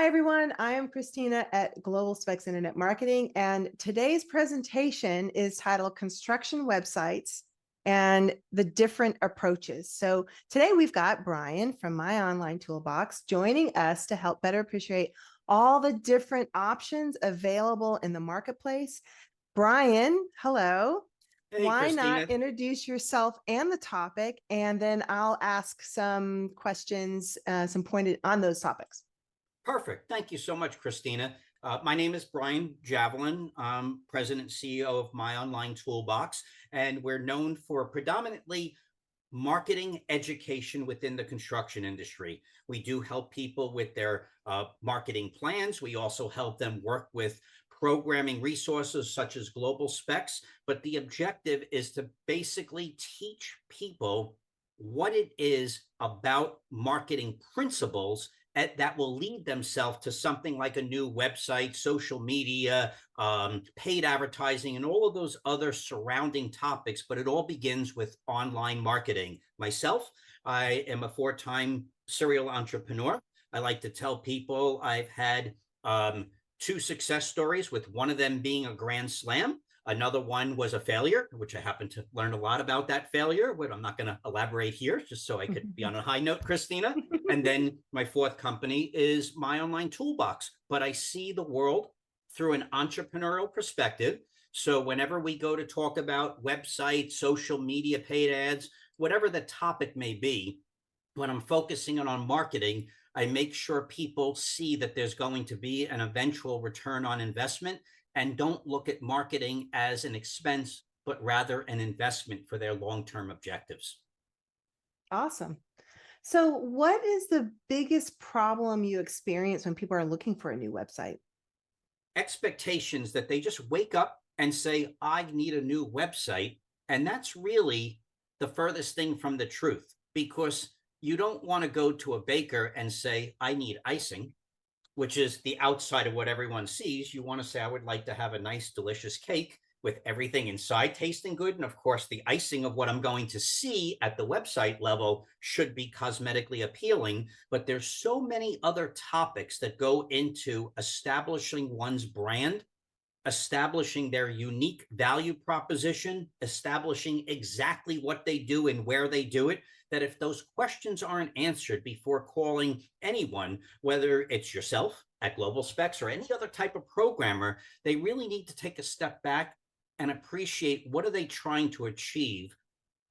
everyone. I am Christina at GlobalSpex Internet Marketing, and today's presentation is titled Construction Websites and the Different Approaches. So today we've got Brian from My Online Toolbox joining us to help better appreciate all the different options available in the marketplace. Brian, hello. Hey, Why Christina. not introduce yourself and the topic, and then I'll ask some questions, some pointed on those topics. Perfect. Thank you so much, Christina. My name is Brian Javeline. I'm President and CEO of My Online Toolbox, and we're known for predominantly marketing education within the construction industry. We do help people with their marketing plans. We also help them work with programming resources such as GlobalSpex, but the objective is to basically teach people what it is about marketing principles that will lead themselves to something like a new website, social media, paid advertising, and all of those other surrounding topics. But it all begins with online marketing. Myself, I am a four-time serial entrepreneur. I like to tell people I've had two success stories, with one of them being a grand slam. Another one was a failure, which I happened to learn a lot about that failure, but I'm not going to elaborate here, just so I could be on a high note, Christina. And then my fourth company is My Online Toolbox, but I see the world through an entrepreneurial perspective. So whenever we go to talk about websites, social media, paid ads, whatever the topic may be, when I'm focusing on marketing, I make sure people see that there's going to be an eventual return on investment, and don't look at marketing as an expense, but rather an investment for their long-term objectives. Awesome. So what is the biggest problem you experience when people are looking for a new website? Expectations that they just wake up and say, I need a new website. And that's really the furthest thing from the truth, because you don't want to go to a baker and say, I need icing, which is the outside of what everyone sees. You want to say, I would like to have a nice, delicious cake with everything inside tasting good. And of course, the icing of what I'm going to see at the website level should be cosmetically appealing. But there's so many other topics that go into establishing one's brand, establishing their unique value proposition, establishing exactly what they do and where they do it, that if those questions aren't answered before calling anyone, whether it's yourself at GlobalSpex or any other type of programmer, they really need to take a step back and appreciate what are they trying to achieve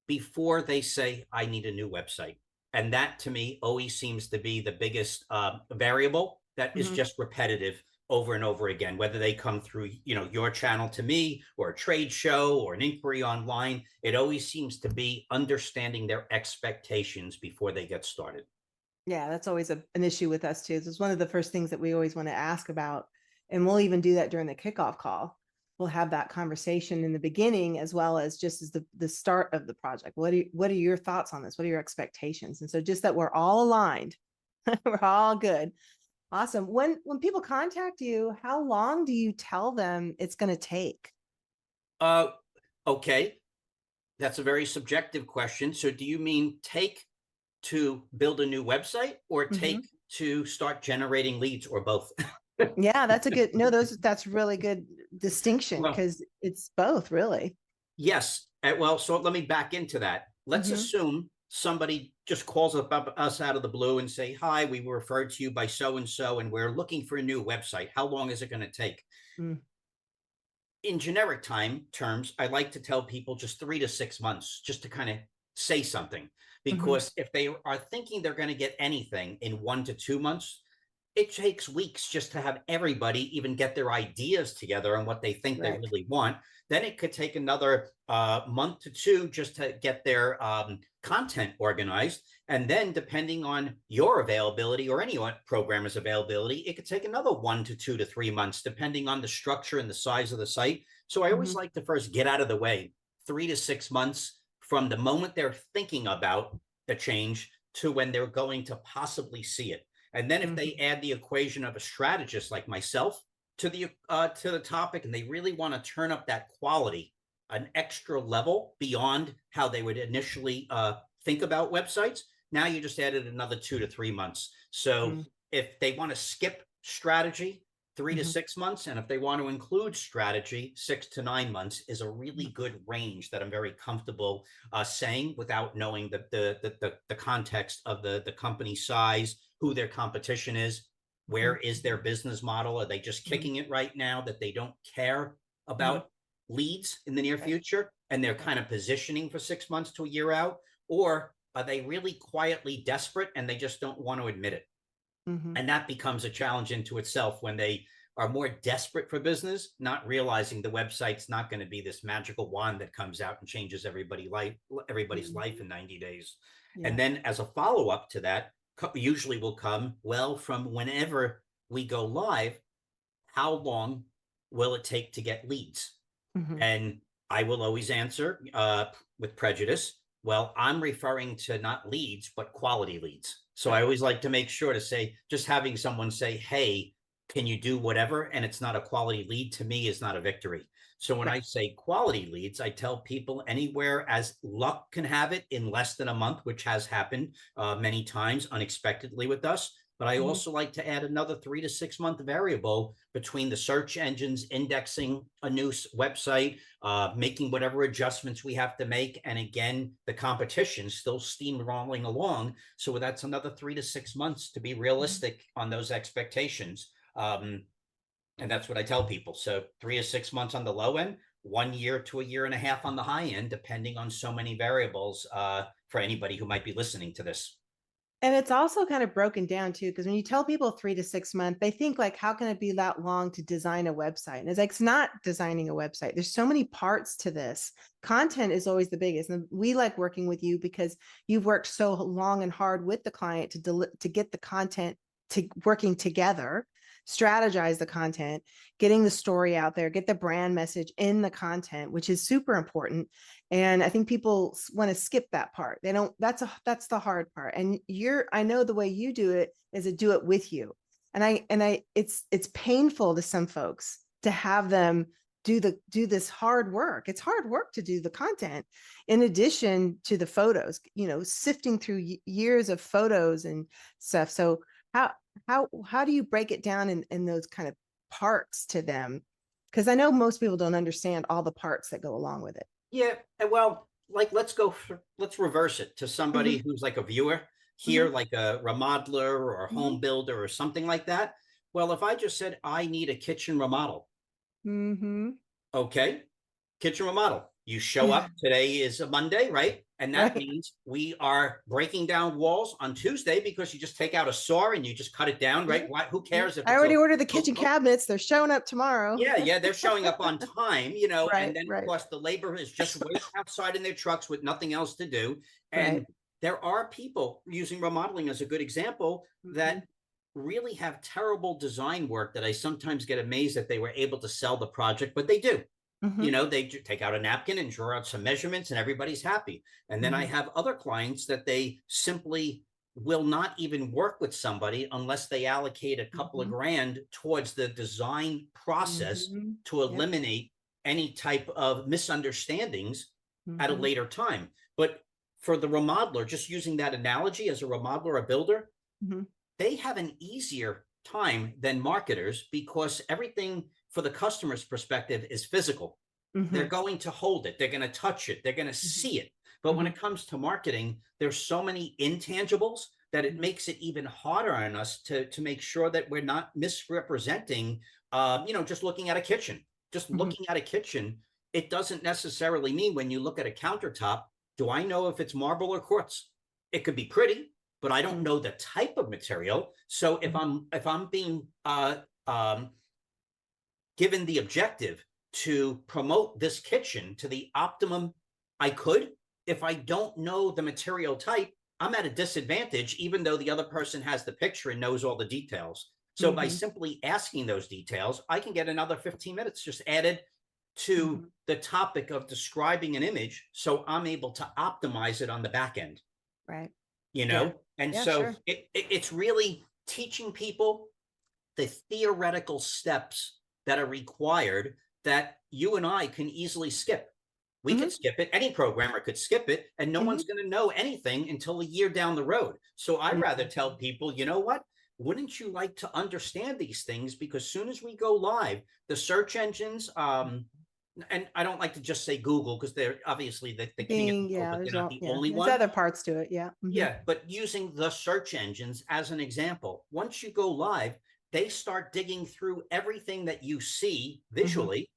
before they say, I need a new website. And that, to me, always seems to be the biggest variable that is just repetitive over and over again, whether they come through, your channel to me, or a trade show, or an inquiry online. It always seems to be understanding their expectations before they get started. Yeah, that's always an issue with us too. It's one of the first things that we always want to ask about. And we'll even do that during the kickoff call. We'll have that conversation in the beginning, as well as just as the start of the project. What are your thoughts on this? What are your expectations? And so just that we're all aligned, we're all good. Awesome. When people contact you, how long do you tell them it's going to take? Okay. That's a very subjective question. So do you mean take to build a new website, or take to start generating leads, or both? Yeah, that's a good, no, that's really good distinction, because it's both, really. Yes. Well, so let me back into that. Let's assume somebody just calls up us out of the blue and say, hi, we were referred to you by so-and-so, and we're looking for a new website. How long is it going to take? In generic terms, I like to tell people just 3 to 6 months, just to kind of say something, because if they are thinking they're going to get anything in 1 to 2 months, it takes weeks just to have everybody even get their ideas together on what they think they really want. Then it could take another month to two just to get their content organized. And then depending on your availability or any programmer's availability, it could take another 1 to 2 to 3 months, depending on the structure and the size of the site. So I always like to first get out of the way, 3 to 6 months from the moment they're thinking about the change to when they're going to possibly see it. And then if they add the equation of a strategist like myself to the topic, and they really want to turn up that quality an extra level beyond how they would initially think about websites, now you just added another 2 to 3 months. So if they want to skip strategy, 3 to 6 months. And if they want to include strategy, 6 to 9 months is a really good range that I'm very comfortable saying without knowing the context of the company size, who their competition is, where is their business model? Are they just kicking it right now that they don't care about leads in the near future and they're kind of positioning for 6 months to a year out? Or are they really quietly desperate and they just don't want to admit it? And that becomes a challenge into itself when they are more desperate for business, not realizing the website's not going to be this magical wand that comes out and changes everybody's life in 90 days. Yeah. And then as a follow-up to that, usually will come, well, from whenever we go live, how long will it take to get leads? And I will always answer with prejudice, well, I'm referring to not leads, but quality leads. So I always like to make sure to say, just having someone say, hey, can you do whatever? And it's not a quality lead, to me is not a victory. So when I say quality leads, I tell people anywhere as luck can have it in less than a month, which has happened many times unexpectedly with us. But I also like to add another 3 to 6 month variable between the search engines indexing a new website, making whatever adjustments we have to make. And again, the competition still steamrolling along. So that's another 3 to 6 months to be realistic on those expectations. And that's what I tell people. So 3 to 6 months on the low end, 1 year to a year and a half on the high end, depending on so many variables for anybody who might be listening to this. And it's also kind of broken down too, because when you tell people 3 to 6 months, they think like, how can it be that long to design a website? And it's like, it's not designing a website. There's so many parts to this. Content is always the biggest. And we like working with you because you've worked so long and hard with the client to get the content to working together, strategize the content, getting the story out there, get the brand message in the content, which is super important. And I think people want to skip that part. They don't, that's the hard part. And I know the way you do it is to do it with you. And it's painful to some folks to have them do this hard work. It's hard work to do the content in addition to the photos, sifting through years of photos and stuff. So how do you break it down in those kind of parts to them? Because I know most people don't understand all the parts that go along with it. Yeah, well, like let's reverse it to somebody who's like a viewer here, like a remodeler or a home builder or something like that. Well, if I just said I need a kitchen remodel, okay, kitchen remodel. You show up, today is a Monday, right? And that means we are breaking down walls on Tuesday because you just take out a saw and you just cut it down, right? Why, who cares if I already ordered the kitchen cabinets. They're showing up tomorrow. Yeah, they're showing up on time, and then of course the labor is just waiting outside in their trucks with nothing else to do. And there are people, using remodeling as a good example, that really have terrible design work that I sometimes get amazed that they were able to sell the project, but they do. They take out a napkin and draw out some measurements and everybody's happy. And then I have other clients that they simply will not even work with somebody unless they allocate a couple of grand towards the design process to eliminate any type of misunderstandings at a later time. But for the remodeler, just using that analogy as a remodeler or builder, they have an easier time than marketers because everything for the customer's perspective is physical. They're going to hold it. They're going to touch it. They're going to see it. But when it comes to marketing, there's so many intangibles that it makes it even harder on us to make sure that we're not misrepresenting, just looking at a kitchen. Just looking at a kitchen, it doesn't necessarily mean when you look at a countertop, do I know if it's marble or quartz? It could be pretty, but I don't know the type of material. So if I'm being given the objective to promote this kitchen to the optimum I could, if I don't know the material type, I'm at a disadvantage, even though the other person has the picture and knows all the details. So by simply asking those details, I can get another 15 minutes just added to the topic of describing an image. So I'm able to optimize it on the back end. Right. And so it's really teaching people the theoretical steps that are required that you and I can easily skip. We can skip it. Any programmer could skip it, and no one's going to know anything until a year down the road. So I'd rather tell people, you know what? wouldn't you like to understand these things? Because soon as we go live, the search engines, and I don't like to just say Google because they're obviously the king of the world, Yeah, but they're there's not all, the yeah, only there's one. other parts to it. Yeah. Yeah, but using the search engines as an example, once you go live, they start digging through everything that you see Hmm. visually,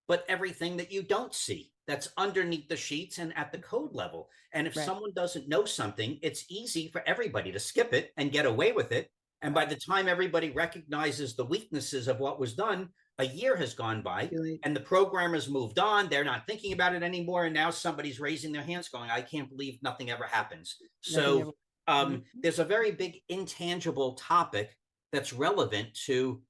but everything that you don't see that's underneath the sheets and at the code level. And if Right. someone doesn't know something, it's easy for everybody to skip it and get away with it. And by Right. the time everybody recognizes the weaknesses of what was done, a year has gone by Too late. and the programmers moved on. They're not thinking about it anymore. And now somebody's raising their hands going, I can't believe nothing ever happens. Nothing So ever. Mhm. there's a very big intangible topic that's relevant to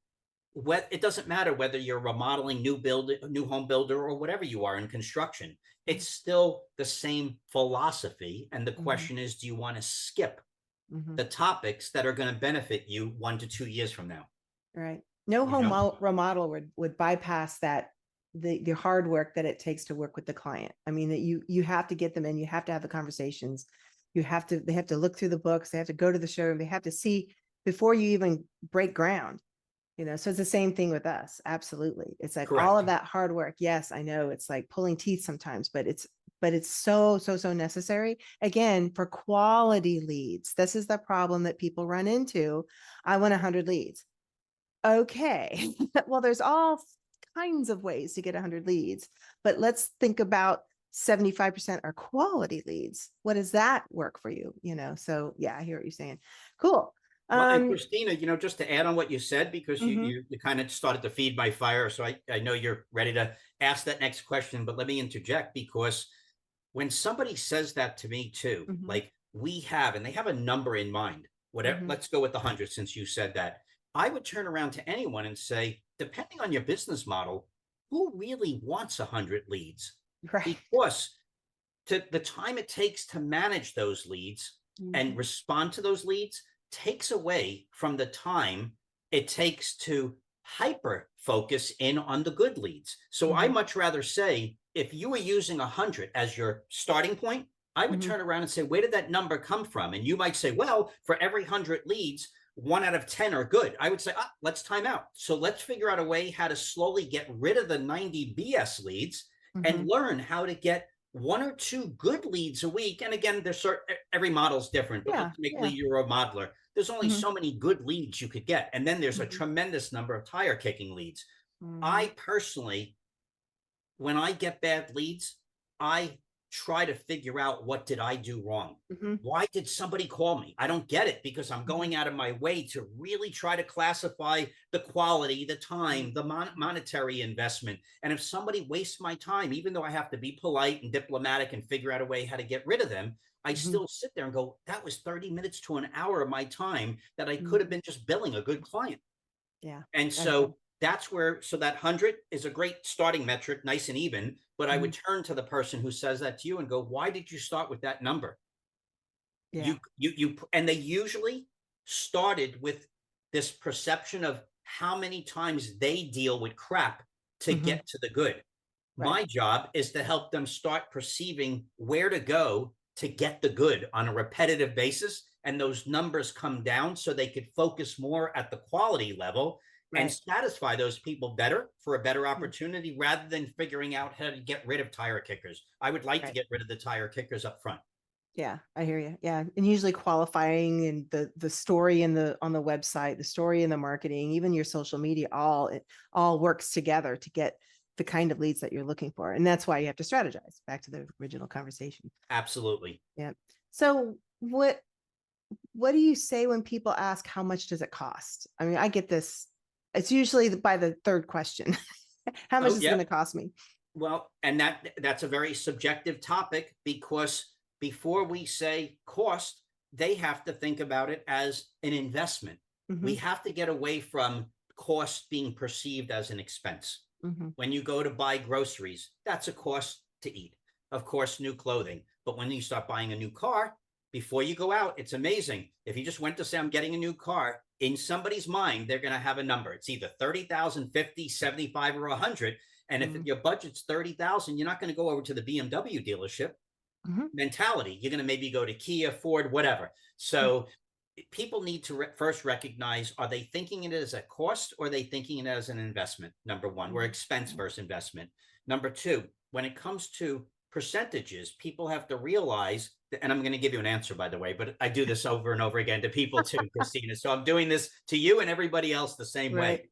what it doesn't matter whether you're remodeling new home builder or whatever you are in construction. It's still the same philosophy. And the Mhm. question is, do you want to skip Mhm. the topics that are going to benefit you 1 to 2 years from now? Right. No You home know, remodel would bypass that, the hard work that it takes to work with the client. I mean, that you have to get them in, you have to have the conversations. They have to look through the books, they have to go to the showroom, they have to see before you even break ground. So it's the same thing with us. Absolutely. It's like all correct. of that hard work. Yes, I know it's like pulling teeth sometimes, but it's so necessary, again, for quality leads. This is the problem that people run into. I want 100 leads. Okay. Well, there's all kinds of ways to get 100 leads, but let's think about 75% are quality leads. What does that work for you? So yeah, I hear what you're saying. Cool. Well, and Um, Christina, just to add on what you said, because you mhm, you, you kind of started to feed my fire, so I know you're ready to ask that next question, but let me interject because when somebody says that to me too, mhm, like and they have a number in mind, whatever, mhm. let's go with 100 since you said that. I would turn around to anyone and say, depending on your business model, who really wants 100 leads? Right. Because to the time it takes to manage those leads and Mhm, respond to those leads takes away from the time it takes to hyper focus in on the good leads. So I mhm, much rather say, if you were using 100 as your starting point, I would mhm, turn around and say, where did that number come from? And you might say, well, for every 100 leads, 1 out of 10 are good. I would say, let's time out. So let's figure out a way how to slowly get rid of the 90 BS leads and mhm. learn how to get 1 or 2 good leads a week. And again, every model's different, but Yeah, let's make yeah. lead you're a modeler. There's only Mhm, so many good leads you could get. And then there's a mhm, tremendous number of tire kicking leads. mhm, I personally, when I get bad leads, I try to figure out what did I do wrong? mhm, Why did somebody call me? I don't get it because I'm mhm, going out of my way to really try to classify the quality, the mhm, time, the monetary investment. And if somebody wastes my time, even though I have to be polite and diplomatic and figure out a way how to get rid of them, I mhm. still sit there and go, that was 30 minutes to an hour of my time that I could have Mhm. been just billing a good client. Yeah, And I agree. so that's where, so that 100 is a great starting metric, nice and even. But I Mhm. would turn to the person who says that to you and go, why did you start with that number? Yeah. And they usually started with this perception of how many times they deal with crap to Mhm. get to the good. Right. My job is to help them start perceiving where to go to get the good on a repetitive basis. And those numbers come down so they could focus more at the quality level and Right. satisfy those people better for a better Yeah. opportunity rather than figuring out how to get rid of tire kickers. I would like to Right. get rid of the tire kickers up front. Yeah, I hear you. Yeah, and usually qualifying and the story in the on the website, the story in the marketing, even your social media, it all works together to get the kind of leads that you're looking for, and that's why you have to strategize. Back to the original conversation. Absolutely. Yeah. So what do you say when people ask how much does it cost? I mean, I get this. It's usually by the third question. How much Oh, is it yeah. going to cost me? Well, and that's a very subjective topic because before we say cost, they have to think about it as an investment. We Hmm. have to get away from cost being perceived as an expense. Hmm. When you go to buy groceries, that's a cost to eat. Of course, new clothing. But when you start buying a new car, before you go out, it's amazing. If you just went to say, I'm getting a new car, in somebody's mind, they're going to have a number. It's either 30,000, 50, 75, or 100. And if Hmm. your budget's 30,000, you're not going to go over to the BMW dealership Hmm. mentality. You're going to maybe go to Kia, Ford, whatever. So people need to first recognize, are they thinking it as a cost or are they thinking it as an investment? Number one, we're expense versus investment. Number two, when it comes to percentages, people have to realize, and I'm going to give you an answer, by the way, but I do this over and over again to people too, Christina. So I'm doing this to you and everybody else the same way. Right.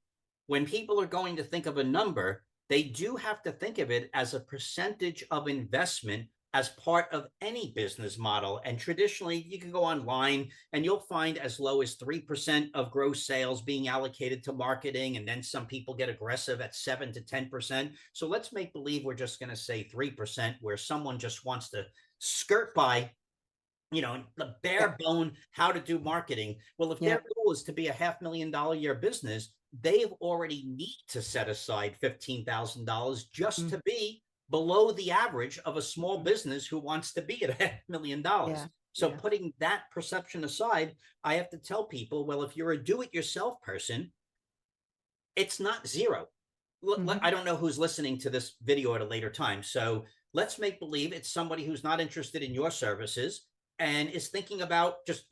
When people are going to think of a number, they do have to think of it as a percentage of investment as part of any business model. And traditionally, you can go online and you'll find as low as 3% of gross sales being allocated to marketing. And then some people get aggressive at 7 to 10%. So let's make believe we're just going to say 3%, where someone just wants to skirt by, the bare bone how to do marketing. Well, if their goal is to be a $500,000 a year business, they've already need to set aside $15,000 just to be below the average of a small business who wants to be at $500,000. So putting that perception aside, I have to tell people, well, if you're a do-it-yourself person, it's not zero. I don't know who's listening to this video at a later time. So let's make believe it's somebody who's not interested in your services and is thinking about just,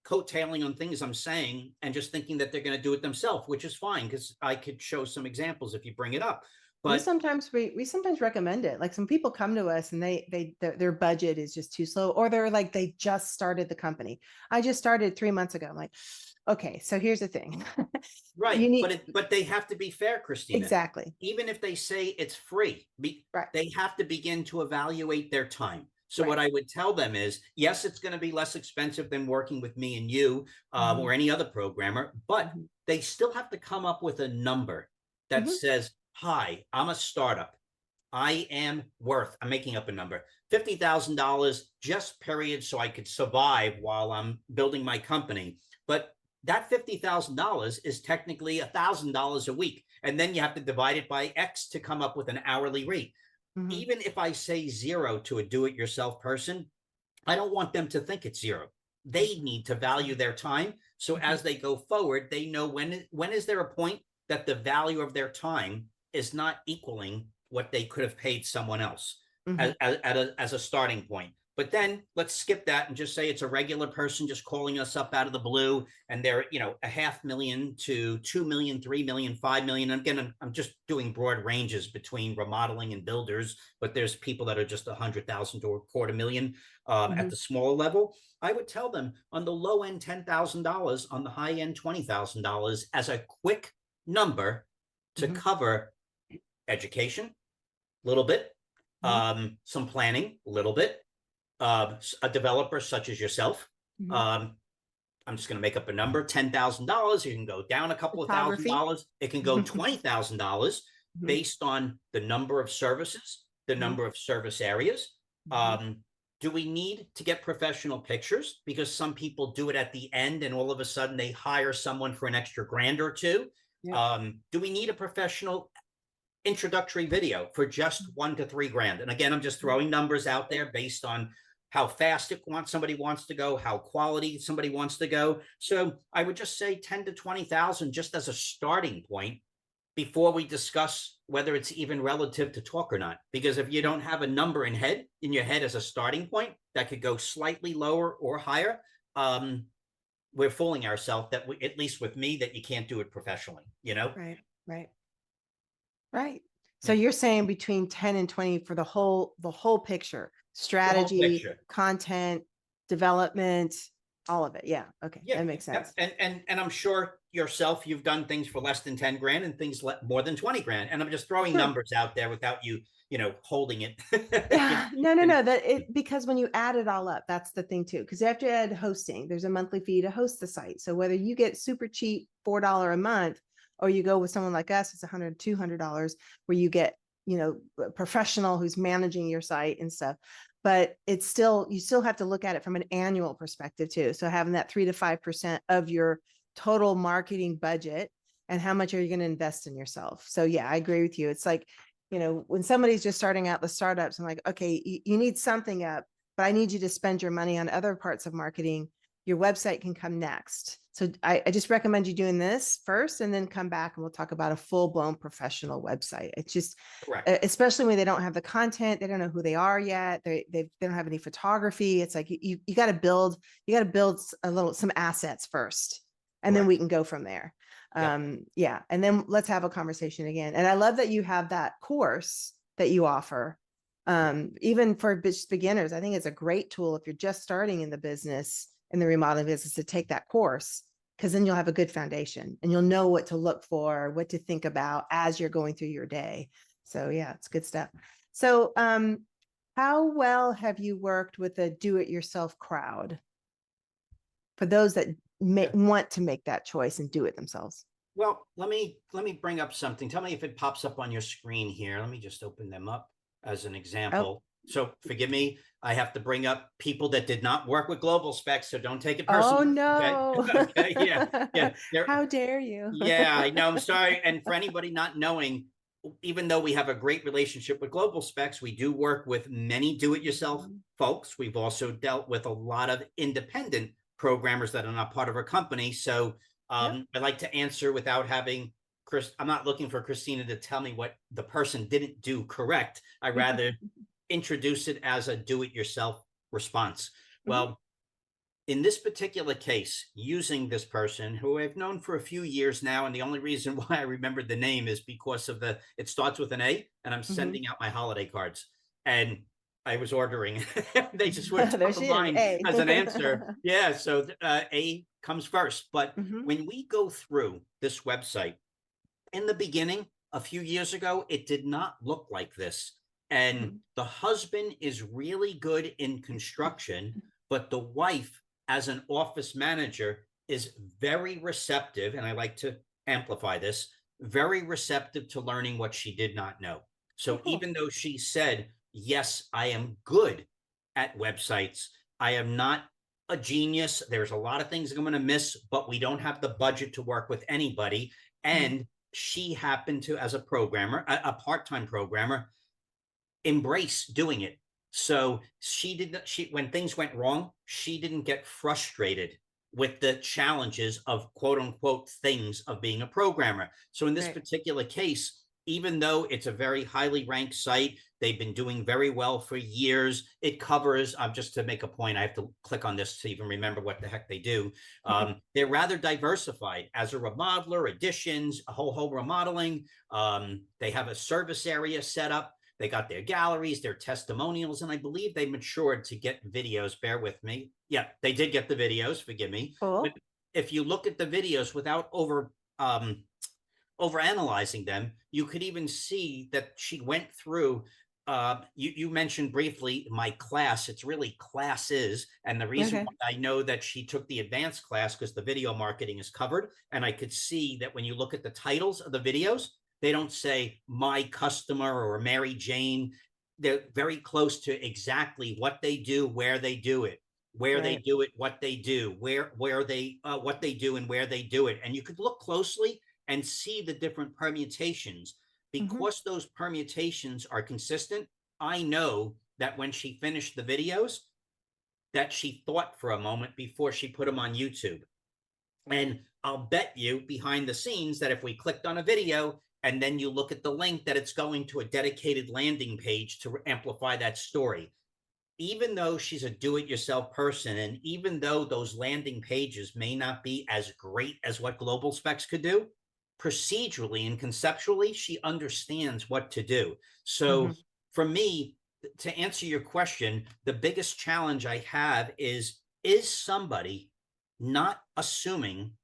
coattailing on things I'm saying and just thinking that they're going to do it themselves, which is fine because I could show some examples if you bring it up. But we sometimes recommend it. Like some people come to us and their budget is just too slow, or they're like, they just started the company. I just started 3 months ago. I'm like, okay, so here's the thing. Right. But they have to be fair, Christina. Exactly. Even if they say it's free, Right. they have to begin to evaluate their time. So what I would tell them is, yes, it's going to be less expensive than working with me and you or any other programmer, but they still have to come up with a number that says, hi, I'm a startup. I am worth, I'm making up a number, $50,000 just period, so I could survive while I'm building my company. But that $50,000 is technically $1,000 a week. And then you have to divide it by X to come up with an hourly rate. Even if I say zero to a do-it-yourself person, I don't want them to think it's zero. They need to value their time. So as they go forward, they know when is there a point that the value of their time is not equaling what they could have paid someone else as a starting point. But then let's skip that and just say it's a regular person just calling us up out of the blue, and they're, $500,000 to 2 million, 3 million, 5 million. And again, I'm just doing broad ranges between remodeling and builders, but there's people that are just 100,000 to $250,000 at the smaller level. I would tell them on the low end, $10,000, on the high end, $20,000 as a quick number to cover education, a little bit, some planning, a little bit, a developer such as yourself. I'm just going to make up a number, $10,000. You can go down a couple of $1,000. It can go $20,000 based on the number of services, the number of service areas. Do we need to get professional pictures? Because some people do it at the end and all of a sudden they hire someone for an extra $1,000 or $2,000. Do we need a professional introductory video for just $1,000 to $3,000? And again, I'm just throwing numbers out there based on how fast somebody wants to go, how quality somebody wants to go. So I would just say 10 to 20,000 just as a starting point before we discuss whether it's even relative to talk or not. Because if you don't have a number in your head as a starting point, that could go slightly lower or higher. We're fooling ourselves that at least with me, that you can't do it professionally, Right. So you're saying between 10 and 20 for the whole picture, strategy, content, development, all of it. Yeah. Okay. That makes sense. And I'm sure yourself, you've done things for less than 10 grand and things more than 20 grand. And I'm just throwing numbers out there without you, holding it. No. Because when you add it all up, that's the thing too. Because you have to add hosting. There's a monthly fee to host the site. So whether you get super cheap, $4 a month, or you go with someone like us, it's $100, $200, where you get, a professional who's managing your site and stuff. But you still have to look at it from an annual perspective too. So having that 3 to 5% of your total marketing budget, and how much are you going to invest in yourself? So yeah, I agree with you. It's like, when somebody's just starting out the startups, I'm like, okay, you need something up, but I need you to spend your money on other parts of marketing. Your website can come next. So I just recommend you doing this first and then come back and we'll talk about a full-blown professional website. It's just, Correct. especially when they don't have the content, they don't know who they are yet. They don't have any photography. It's like you got to build some assets first, and then Correct. we can go from there. Yep. Yeah. And then let's have a conversation again. And I love that you have that course that you offer. Even for beginners, I think it's a great tool if you're just starting in the business, in the remodeling business, to take that course, because then you'll have a good foundation and you'll know what to look for, what to think about as you're going through your day. So yeah, it's good stuff. So how well have you worked with a do-it-yourself crowd for those that want to make that choice and do it themselves? Well, let me bring up something. Tell me if it pops up on your screen here. Let me just open them up as an Oh, example. So forgive me, I have to bring up people that did not work with GlobalSpex, so don't take it oh personally. Okay. no. Okay. Yeah. Yeah. How dare you? Yeah, I know. I'm sorry. And for anybody not knowing, even though we have a great relationship with GlobalSpex, we do work with many do-it-yourself folks. We've also dealt with a lot of independent programmers that are not part of our company. So Yep. I like to answer without having Chris. I'm not looking for Christina to tell me what the person didn't do correct. I rather introduce it as a do-it-yourself response. Well, in this particular case, using this person who I've known for a few years now, and the only reason why I remembered the name is because of it starts with an A, and I'm sending out my holiday cards. And I was ordering. They just were There top of she is. mind A. as an answer. Yeah, so A comes first. But Mhm, when we go through this website, in the beginning, a few years ago, it did not look like this. And mhm. the husband is really good in construction, but the wife, as an office manager, is very receptive. And I like to amplify this, very receptive to learning what she did not know. Oh, So cool. even though she said, yes, I am good at websites, I am not a genius. There's a lot of things I'm going to miss, but we don't have the budget to work with anybody. Mhm, And she happened to, as a programmer, a part-time programmer, embrace doing it. So she did not, she, when things went wrong, she didn't get frustrated with the challenges of quote unquote things of being a programmer. So in this Right. particular case, even though it's a very highly ranked site, they've been doing very well for years. It covers, just to make a point, I have to click on this to even remember what the heck they do. They're rather diversified as a remodeler, additions, a whole home remodeling. They have a service area set up. They got their galleries, their testimonials, and I believe they matured to get videos. Bear with me. Yeah, they did get the videos. Forgive me. But Cool. if you look at the videos without over analyzing them, you could even see that she went through. You mentioned briefly my class. It's really classes, and the reason Okay. why I know that she took the advanced class because the video marketing is covered, and I could see that when you look at the titles of the videos, they don't say my customer or Mary Jane. They're very close to exactly what they do, where they do it, where they Right. do it, what they do, where they what they do and where they do it. And you could look closely and see the different permutations. Mhm. Because those permutations are consistent, I know that when she finished the videos, that she thought for a moment before she put them on YouTube. And I'll bet you behind the scenes that if we clicked on a video and then you look at the link, that it's going to a dedicated landing page to amplify that story. Even though she's a do-it-yourself person, and even though those landing pages may not be as great as what GlobalSpex could do, procedurally and conceptually, she understands what to do. So Mhm. for me, to answer your question, the biggest challenge I have is somebody not assuming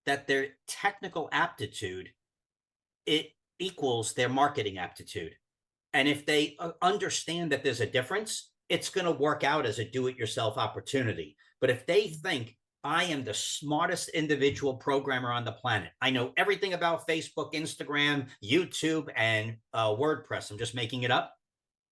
that their technical aptitude it equals their marketing aptitude. And if they understand that there's a difference, it's going to work out as a do-it-yourself opportunity. But if they think I am the smartest individual programmer on the planet, I know everything about Facebook, Instagram, YouTube, and WordPress, I'm just making it up,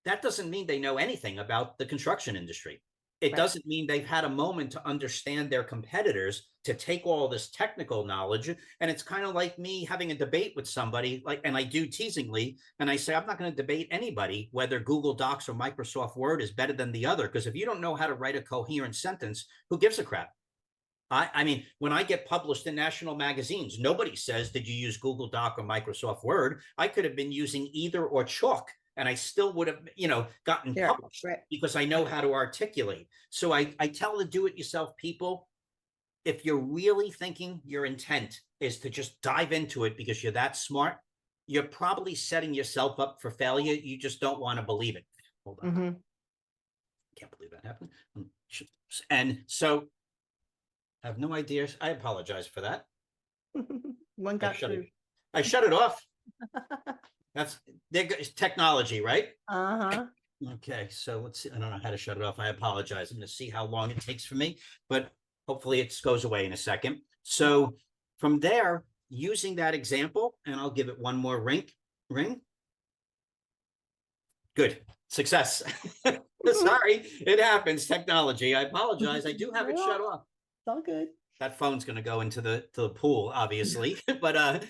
that doesn't mean they know anything about the construction industry. It Right. doesn't mean they've had a moment to understand their competitors, to take all this technical knowledge. And it's kind of like me having a debate with somebody, like, and I do teasingly, and I say, I'm not going to debate anybody whether Google Docs or Microsoft Word is better than the other. Because if you don't know how to write a coherent sentence, who gives a crap? I mean, when I get published in national magazines, nobody says, did you use Google Doc or Microsoft Word? I could have been using either or chalk, and I still would have, gotten Yeah, published right. because I know how to articulate. So I tell the do-it-yourself people, if you're really thinking your intent is to just dive into it because you're that smart, you're probably setting yourself up for failure. You just don't want to believe it. Hold on. Mm-hmm. Can't believe that happened. And so I have no idea. I apologize for that. One I got shut it. through. I shut it off. That's technology, right? Uh-huh. Okay, so let's see. I don't know how to shut it off. I apologize. I'm going to see how long it takes for me, but hopefully it goes away in a second. So from there, using that example, and I'll give it one more ring. Good. Success. Sorry, it happens. Technology. I apologize. I do have it shut off. It's all good. That phone's going to go into the pool, obviously. But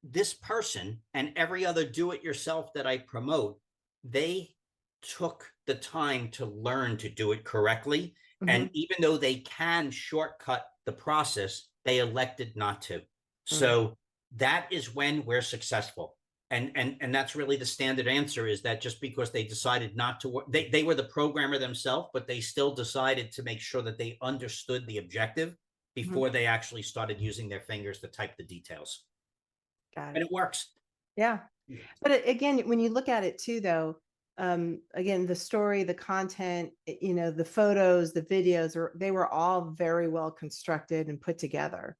this person and every other do-it-yourself that I promote, they took the time to learn to do it correctly. Mm-hmm. And even though they can shortcut the process, they elected not to. So that is when we're successful. And that's really the standard answer, is that just because they decided not to work, they were the programmer themselves, but they still decided to make sure that they understood the objective before they actually started using their fingers to type the details. Got And it. it works. Yeah. But again, when you look at it too, though, again, the story, the content, the photos, the videos, they were all very well constructed and put together.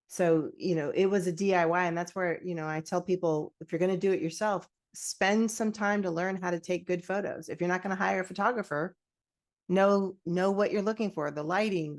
So, it was a DIY. And that's where, I tell people, if you're going to do it yourself, spend some time to learn how to take good photos. If you're not going to hire a photographer, know what you're looking for, the lighting,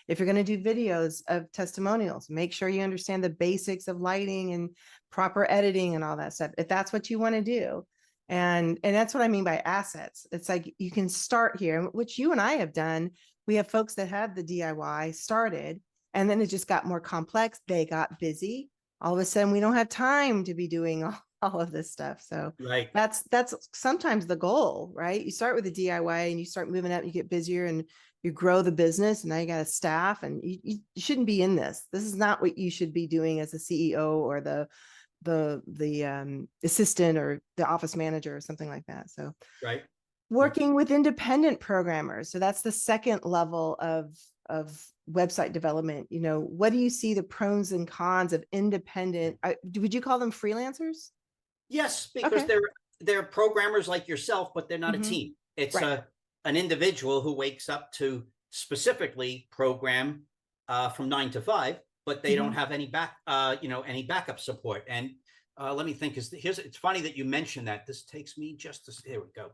if you're going to do videos of testimonials, make sure you understand the basics of lighting and proper editing and all that stuff, if that's what you want to do. And that's what I mean by assets. It's like, you can start here, which you and I have done. We have folks that have the DIY started, and then it just got more complex. They got busy. All of a sudden, we don't have time to be doing all of this stuff. So Right. that's sometimes the goal, right? You start with a DIY and you start moving up, you get busier and you grow the business, and now you got a staff, and you shouldn't be in this. This is not what you should be doing as a CEO or the assistant or the office manager or something like that. So Right. working with independent programmers. So that's the second level of website development. What do you see the pros and cons of independent? Would you call them freelancers? Yes, because they're programmers like yourself, but they're not a team. It's Right. An individual who wakes up to specifically program from 9 to 5, but they don't have any any backup support. And let me think. It's funny that you mentioned that. This takes me here we go.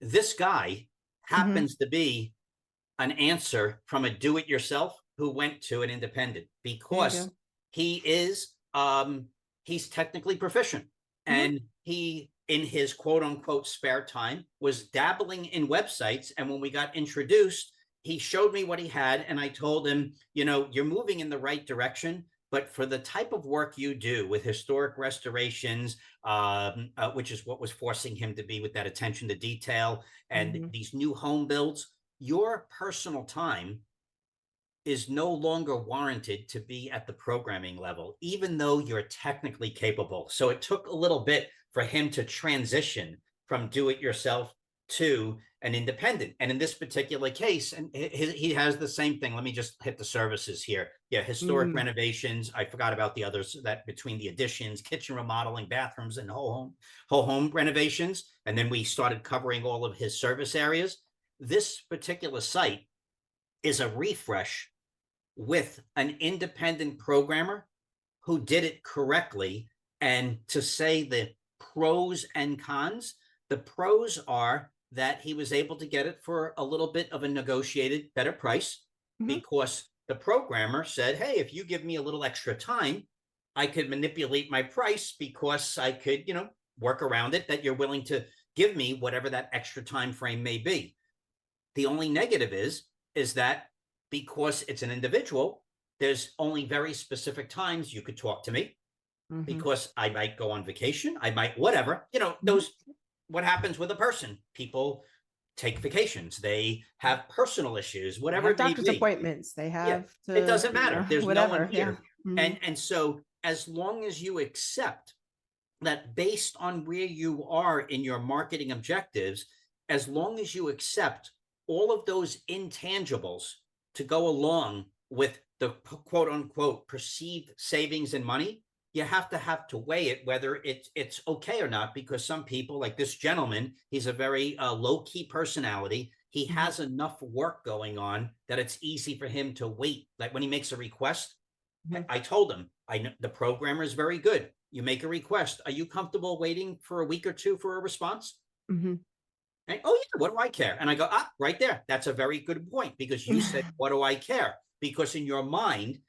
This guy happens to be an answer from a do-it-yourself who went to an independent, because he is he's technically proficient, and he, in his quote unquote spare time, was dabbling in websites. And when we got introduced, he showed me what he had, and I told him, you're moving in the right direction, but for the type of work you do with historic restorations, which is what was forcing him to be with that attention to detail, and these new home builds, your personal time is no longer warranted to be at the programming level, even though you're technically capable. So it took a little bit for him to transition from do-it-yourself to an independent. And in this particular case, and he has the same thing. Let me just hit the services here. Yeah, historic renovations. I forgot about the others, that between the additions, kitchen remodeling, bathrooms, and whole home renovations. And then we started covering all of his service areas. This particular site is a refresh with an independent programmer who did it correctly. And to say the pros and cons, the pros are that he was able to get it for a little bit of a negotiated better price, because the programmer said, hey, if you give me a little extra time, I could manipulate my price, because I could, work around it, that you're willing to give me whatever that extra time frame may be. The only negative is that because it's an individual, there's only very specific times you could talk to me, because I might go on vacation, I might whatever, those, what happens with a person, people take vacations, they have personal issues, They whatever have it may doctor's be. appointments. They Yeah, have it to, doesn't matter. There's no one whatever. Yeah. here. Hmm. And so as long as you accept that based on where you are in your marketing objectives, as long as you accept all of those intangibles to go along with the quote unquote perceived savings in money, you have to weigh it whether it's okay or not, because some people, like this gentleman, he's a very low key personality. He Hmm. has enough work going on that it's easy for him to wait. Like when he makes a request, Hmm. I told him, I know the programmer is very good. You make a request. Are you comfortable waiting for a week or two for a response? Hmm. And, oh yeah, what do I care? And I go, right there. That's a very good point, because you said, what do I care? Because in your mind,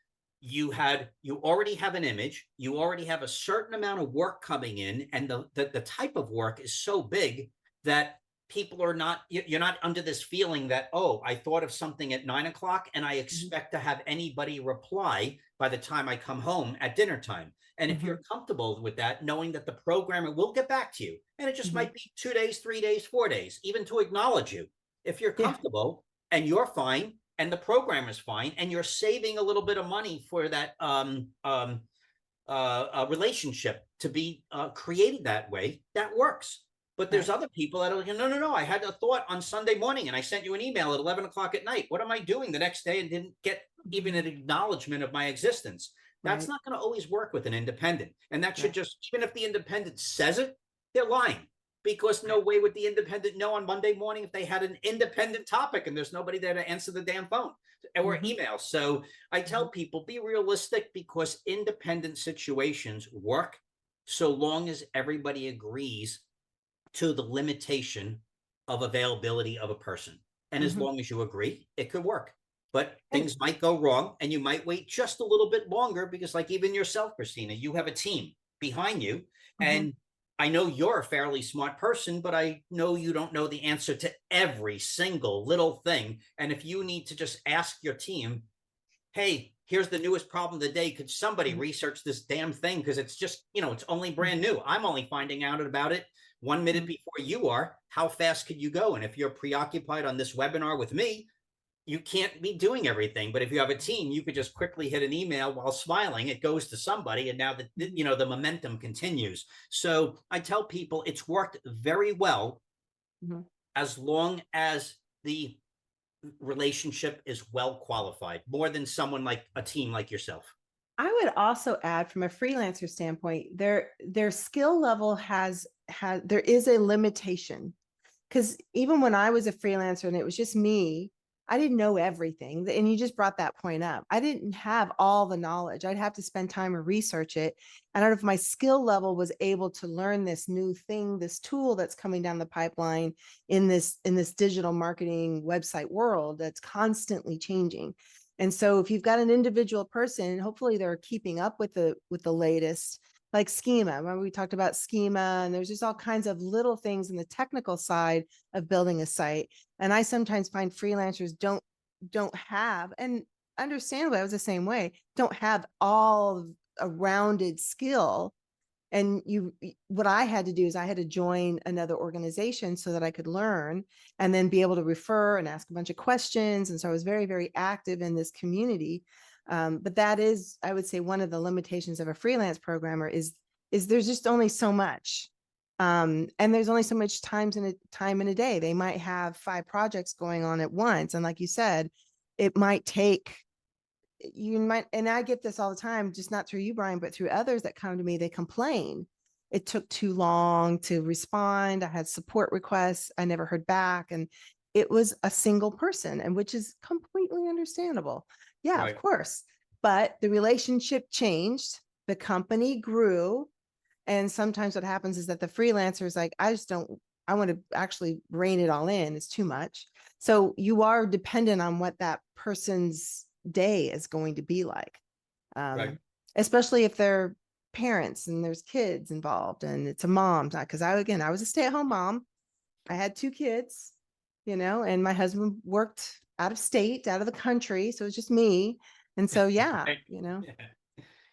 you already have an image, you already have a certain amount of work coming in, and the type of work is so big that people are not, you're not under this feeling that, oh, I thought of something at 9 o'clock and I Hmm. expect to have anybody reply by the time I come home at dinner time. And if Hmm. you're comfortable with that, knowing that the programmer will get back to you, and it just Hmm. might be 2 days, 3 days, 4 days, even to acknowledge you. If you're Yeah. comfortable and you're fine and the programmer's fine and you're saving a little bit of money for that relationship to be created that way, that works. But there's Right. other people that are like, no. I had a thought on Sunday morning and I sent you an email at 11 o'clock at night. What am I doing the next day and didn't get even Mhm. an acknowledgement of my existence? That's Right. not going to always work with an independent. And that should Right. just, even if the independent says it, they're lying. Because no way would the independent know on Monday morning if they had an independent topic and there's nobody there to answer the damn phone or Hmm. email. So I Hmm. tell people, be realistic, because independent situations work so long as everybody agrees to the limitation of availability of a person. And as Hmm. long as you agree, it could work. But And things might go wrong and you might wait just a little bit longer, because, like, even yourself, Christina, you have a team behind you. mhm. And I know you're a fairly smart person, but I know you don't know the answer to every single little thing. And if you need to just ask your team, hey, here's the newest problem of the day, could somebody Mhm. research this damn thing? Because it's just, it's only brand Mhm. new. I'm only finding out about it 1 minute Mhm. before you are. How fast could you go? And if you're preoccupied on this webinar with me, you can't be doing everything. But if you have a team, you could just quickly hit an email while smiling. It goes to somebody, and now Mhm. the momentum continues. So I tell people it's worked very well, Mhm. as long as the relationship is well qualified, more than someone like a team like yourself. I would also add, from a freelancer standpoint, their skill level has there is a limitation, because even when I was a freelancer and it was just me, I didn't know everything. And you just brought that point up. I didn't have all the knowledge. I'd have to spend time and research it. I don't know if my skill level was able to learn this new thing, this tool that's coming down the pipeline in this digital marketing website world that's constantly changing. And so if you've got an individual person, hopefully they're keeping up with the latest, like schema. Remember we talked about schema, and there's just all kinds of little things in the technical side of building a site. And I sometimes find freelancers don't have, and understandably, I was the same way, don't have all a rounded skill. And what I had to do is I had to join another organization so that I could learn and then be able to refer and ask a bunch of questions. And so I was very, very active in this community. But that is, I would say, one of the limitations of a freelance programmer is there's just only so much. And there's only so much time in a day. They might have 5 projects going on at once. And like you said, it might take, you might, and I get this all the time, just not through you, Brian, but through others that come to me, they complain. It took too long to respond. I had support requests. I never heard back. And it was a single person, and which is completely understandable. Yeah, of Right. course. But the relationship changed, the company grew. And sometimes what happens is that the freelancer is like, I just don't, I want to actually rein it all in. It's too much. So you are dependent on what that person's day is going to be like, Right. um, especially if they're parents and there's kids involved and it's a mom. Because I was a stay-at-home mom. I had 2 kids, and my husband worked out of state, out of the country. So it was just me. And so, yeah, Yeah.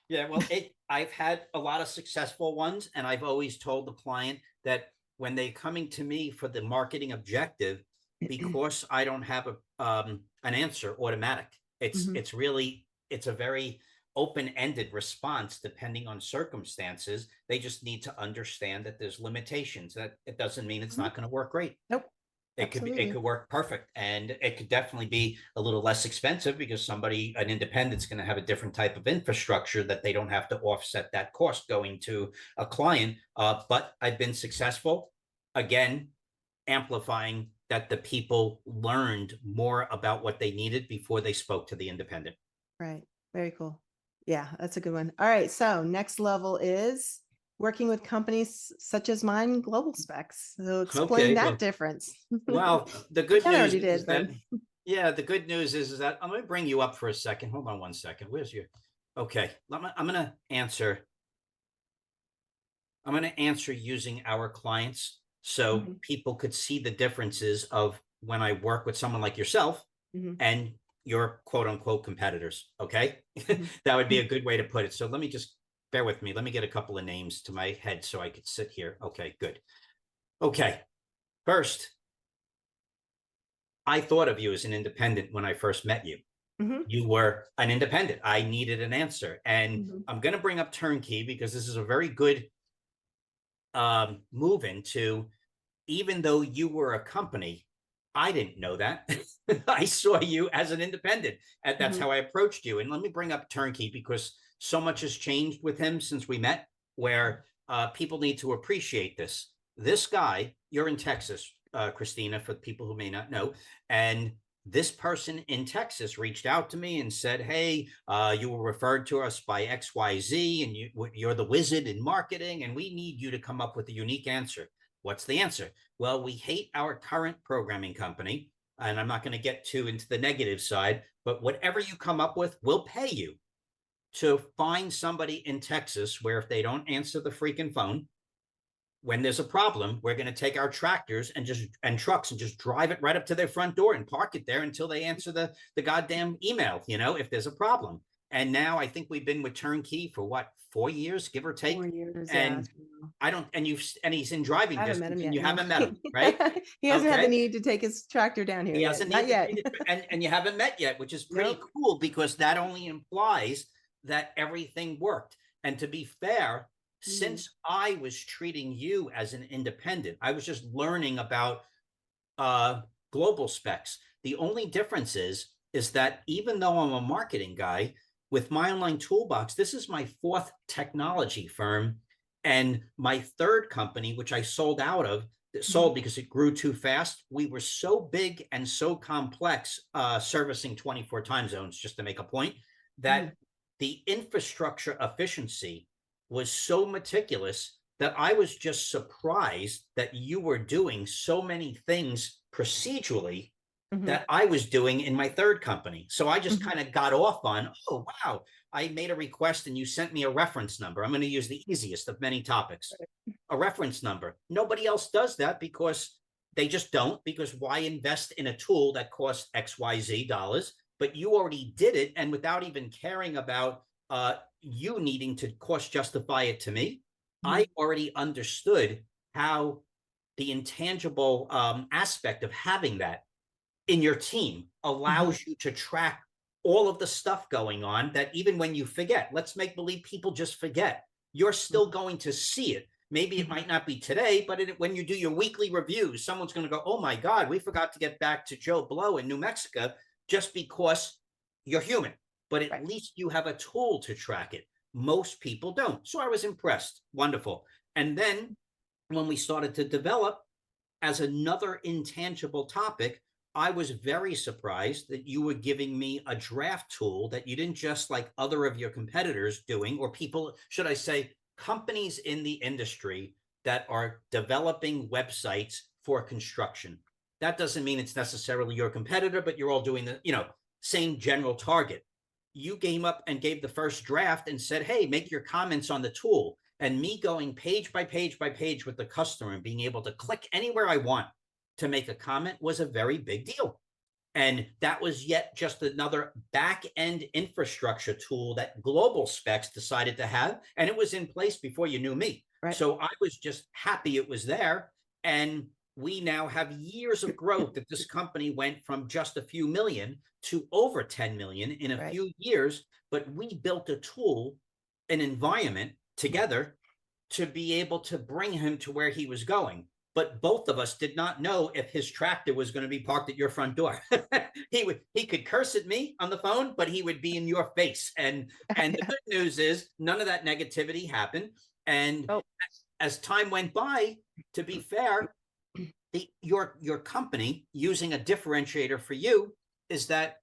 Yeah, well, I've had a lot of successful ones, and I've always told the client that when they coming to me for the marketing objective, because I don't have an answer automatic. Mhm. It's a very open-ended response depending on circumstances. They just need to understand that there's limitations. That it doesn't mean it's Mhm. not going to work great. Nope. It Absolutely. could work perfect, and it could definitely be a little less expensive because an independent's going to have a different type of infrastructure that they don't have to offset that cost going to a client. But I've been successful, again, amplifying that the people learned more about what they needed before they spoke to the independent. Right. Very cool. Yeah, that's a good one. All right. So next level is working with companies such as mine, GlobalSpex. So explain Okay, that difference. well, the You good kind of news already is did, but that yeah, the good news is that I'm going to bring you up for a second. Hold on one second. Where's your? Okay, I'm going to answer. I'm going to answer using our clients so Mhm. people could see the differences of when I work with someone like yourself Mhm. and your quote unquote competitors. Okay. Mhm. That would be a good way to put it. So let me just bear with me. Let me get a couple of names to my head so I could sit here. Okay, good. Okay. First, I thought of you as an independent when I first met you. Mhm. You were an independent. I needed an answer. And Mhm. I'm going to bring up turnkey because this is a very good move into, even though you were a company, I didn't know that. I saw you as an independent, and that's Mhm. how I approached you. And let me bring up Turnkey because so much has changed with him since we met, where people need to appreciate this. This guy, you're in Texas, Christina, for people who may not know, and this person in Texas reached out to me and said, "Hey, you were referred to us by XYZ, and you're the wizard in marketing, and we need you to come up with a unique answer." What's the answer? Well, we hate our current programming company, and I'm not going to get too into the negative side, but whatever you come up with, we'll pay you to find somebody in Texas where if they don't answer the freaking phone, when there's a problem, we're going to take our tractors and trucks and just drive it right up to their front door and park it there until they answer the goddamn email, if there's a problem. And now I think we've been with Turnkey for what, 4 years, give or 4 take. years. Yeah. And I don't, and he's in driving I haven't met him distance and yet. you No, haven't met him, right? he hasn't had the Okay. need to take his tractor down here He yet. hasn't Not needed yet. to, and you haven't met yet, which is pretty Nope. cool because that only implies that everything worked. And to be fair, Mhm. since I was treating you as an independent, I was just learning about GlobalSpex. The only difference is that even though I'm a marketing guy, with my online toolbox, this is my fourth technology firm, and my third company, which I sold out of, Mhm. sold because it grew too fast. We were so big and so complex, servicing 24 time zones, just to make a point, Mhm. that the infrastructure efficiency was so meticulous that I was just surprised that you were doing so many things procedurally Mhm. that I was doing in my third company. So I just Mhm. kind of got off on, oh, wow, I made a request and you sent me a reference number. I'm going to use the easiest of many topics, a reference number. Nobody else does that because they just don't, because why invest in a tool that costs XYZ dollars? But you already did it. And without even caring about you needing to cost justify it to me, I Mhm. already understood how the intangible aspect of having that in your team Mhm. allows you to track all of the stuff going on that even when you forget, let's make believe people just forget, you're still going to see it. Maybe it Mhm. might not be today, but when you do your weekly reviews, someone's going to go, oh my God, we forgot to get back to Joe Blow in New Mexico, just because you're human. But at Right. least you have a tool to track it. Most people don't. So I was impressed. Wonderful. And then when we started to develop as another intangible topic, I was very surprised that you were giving me a draft tool that you didn't just like other of your competitors doing, or people, should I say, companies in the industry that are developing websites for construction. That doesn't mean it's necessarily your competitor, but you're all doing the, same general target. You came up and gave the first draft and said, hey, make your comments on the tool. And me going page by page by page with the customer and being able to click anywhere I want to make a comment was a very big deal. And that was yet just another back end infrastructure tool that GlobalSpex decided to have. And it was in place before you knew me. Right. So I was just happy it was there. And we now have years of growth that this company went from just a few million to over 10 million in a few years. But we built a tool, an environment together to be able to bring him to where he was going. But both of us did not know if his tractor was going to be parked at your front door. He could curse at me on the phone, but he would be in your face. And the good news is none of that negativity happened. And as time went by, to be fair, your company using a differentiator for you is that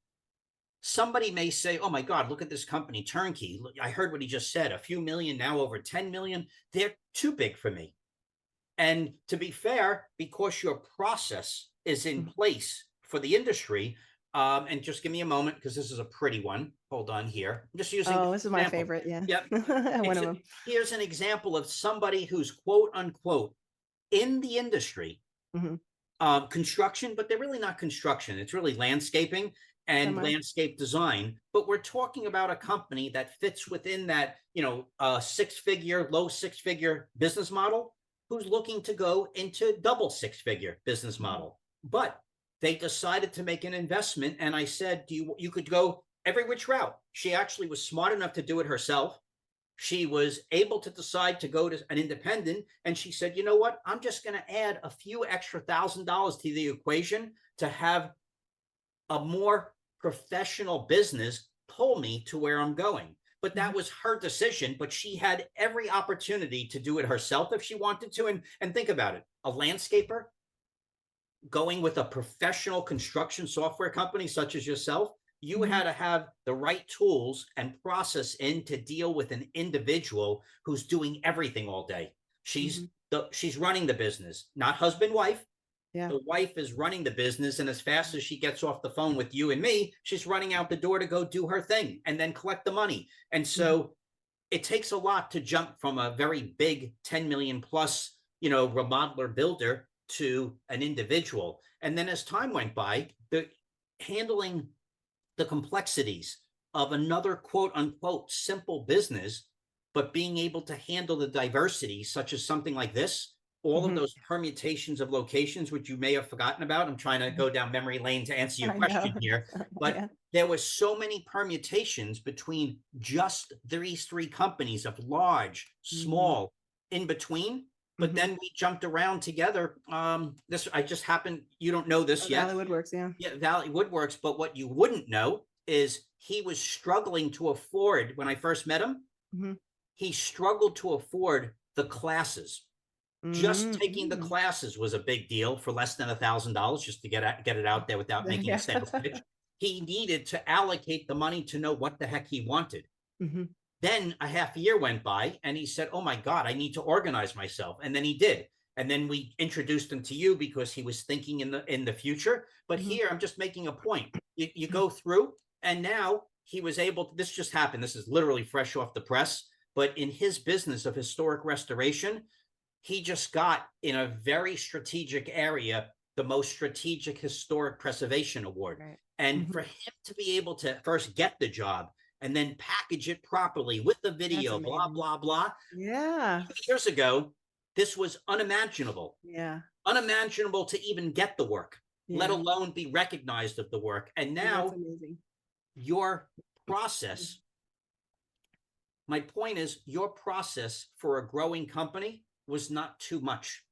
somebody may say, oh my God, look at this company, Turnkey. Look, I heard what he just said, a few million, now over 10 million. They're too big for me. And to be fair, because your process is in place for the industry, and just give me a moment because this is a pretty one. Hold on here. I'm just using. Oh, this is my favorite. Yeah. Yep. One of them. Here's an example of somebody who's quote unquote in the industry, construction, but they're really not construction. It's really landscaping and landscape design. But we're talking about a company that fits within that, six-figure, low six-figure business model, who's looking to go into double six-figure business model. But they decided to make an investment. And I said, you could go every which route. She actually was smart enough to do it herself. She was able to decide to go to an independent. And she said, you know what? I'm just going to add a few extra $1,000 to the equation to have a more professional business pull me to where I'm going. But that was her decision. But she had every opportunity to do it herself if she wanted to. And think about it. A landscaper going with a professional construction software company such as yourself, you had to have the right tools and process in to deal with an individual who's doing everything all day. She's running the business, not husband, wife. Yeah. The wife is running the business, and as fast as she gets off the phone with you and me, she's running out the door to go do her thing and then collect the money. And so it takes a lot to jump from a very big 10 million plus, remodeler builder to an individual. And then as time went by, handling the complexities of another quote unquote simple business, but being able to handle the diversity, such as something like this, all of those permutations of locations, which you may have forgotten about. I'm trying to go down memory lane to answer your question here, but there was so many permutations between just these three companies of large, small, in between. But then we jumped around together. I just happened, you don't know this yet. Valley Woodworks, yeah. Yeah, Valley Woodworks. But what you wouldn't know is he was struggling to afford, when I first met him, he struggled to afford the classes. Just taking the classes was a big deal for less than $1,000 just to get it out there without making a sales pitch. He needed to allocate the money to know what the heck he wanted. Then a half a year went by and he said, oh my God, I need to organize myself. And then he did. And then we introduced him to you because he was thinking in the future. But here, I'm just making a point. You go through, and now he was able to, this just happened. This is literally fresh off the press. But in his business of historic restoration, he just got, in a very strategic area, the most strategic historic preservation award. Right. And for him to be able to first get the job and then package it properly with the video, blah, blah, blah. Yeah. Years ago, this was unimaginable. Yeah. Unimaginable to even get the work, let alone be recognized of the work. And now your process, my point is, your process for a growing company was not too much.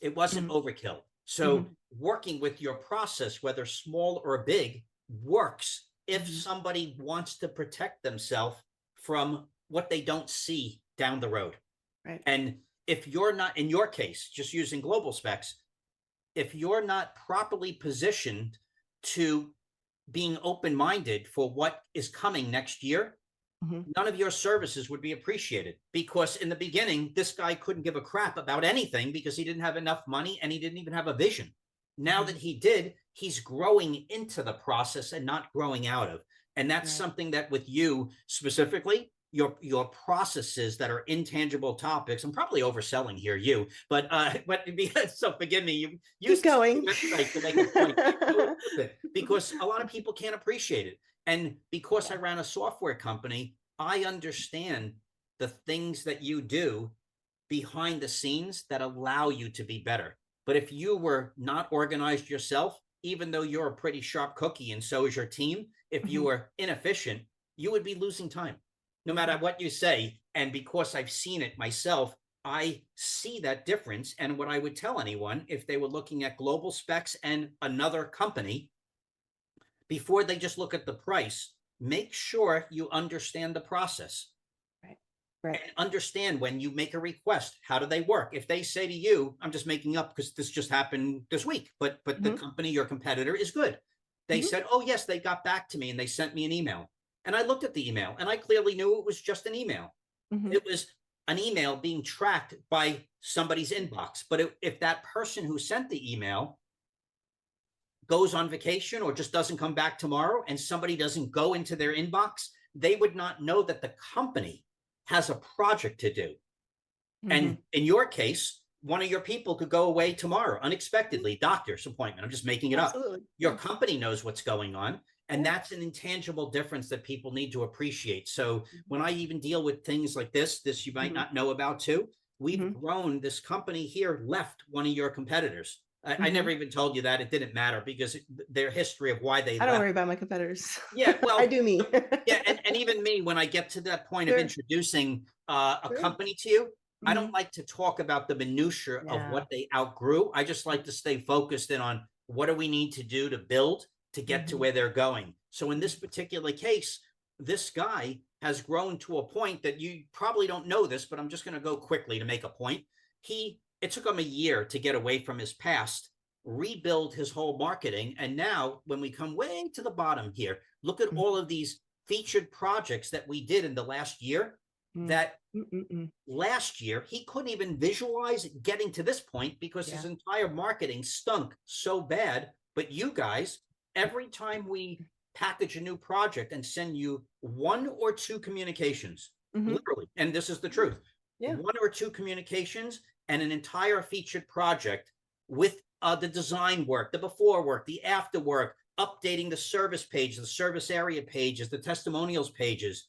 It wasn't overkill. So working with your process, whether small or big, works if somebody wants to protect themselves from what they don't see down the road. Right. And if you're not, in your case, just using GlobalSpex, if you're not properly positioned to being open-minded for what is coming next year, none of your services would be appreciated, because in the beginning, this guy couldn't give a crap about anything because he didn't have enough money and he didn't even have a vision. Now that he did, he's growing into the process and not growing out of. And that's something that with you specifically, your processes that are intangible topics, I'm probably overselling here, but so forgive me. You keep going. To make a point, because a lot of people can't appreciate it. And because I ran a software company, I understand the things that you do behind the scenes that allow you to be better. But if you were not organized yourself, even though you're a pretty sharp cookie and so is your team, if you were inefficient, you would be losing time, no matter what you say. And because I've seen it myself, I see that difference. And what I would tell anyone, if they were looking at GlobalSpex and another company, before they just look at the price, make sure you understand the process. Right. And understand when you make a request, how do they work? If they say to you, I'm just making up because this just happened this week, but the company, your competitor, is good. They said, oh, yes, they got back to me and they sent me an email. And I looked at the email and I clearly knew it was just an email. It was an email being tracked by somebody's inbox. But if that person who sent the email goes on vacation or just doesn't come back tomorrow and somebody doesn't go into their inbox, they would not know that the company has a project to do. And in your case, one of your people could go away tomorrow unexpectedly, doctor's appointment. I'm just making it up. Your company knows what's going on. And that's an intangible difference that people need to appreciate. So when I even deal with things like this you might not know about too, we've grown. This company here left one of your competitors. I never even told you that. It didn't matter because their history of why they I don't left. worry about my competitors. Yeah, well, I do me. yeah, and even me, when I get to that point of introducing a company to you, I don't like to talk about the minutia of what they outgrew. I just like to stay focused in on what do we need to do to build to get to where they're going. So in this particular case, this guy has grown to a point that you probably don't know this, but I'm just going to go quickly to make a point. It took him a year to get away from his past, rebuild his whole marketing. And now when we come way to the bottom here, look at all of these featured projects that we did in the last year that last year he couldn't even visualize getting to this point because his entire marketing stunk so bad. But you guys, every time we package a new project and send you 1 or 2 communications, literally, and this is the truth, 1 or 2 communications and an entire featured project with the design work, the before work, the after work, updating the service page, the service area pages, the testimonials pages,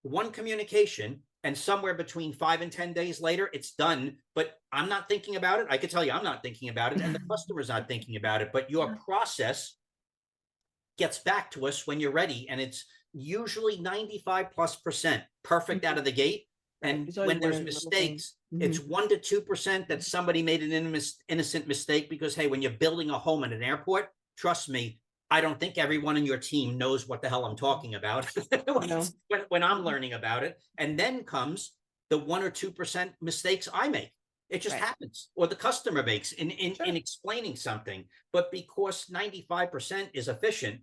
1 communication, and somewhere between 5 and 10 days later, it's done. But I'm not thinking about it. I can tell you I'm not thinking about it, and the customer's not thinking about it. But your process gets back to us when you're ready, and it's usually 95+% perfect out of the gate. And when there's mistakes, it's 1 to 2% that somebody made an innocent mistake because, hey, when you're building a home at an airport, trust me, I don't think everyone in your team knows what the hell I'm talking about when I'm learning about it. And then comes the 1 or 2% mistakes I make. It just happens, or the customer makes in explaining something. But because 95% is efficient,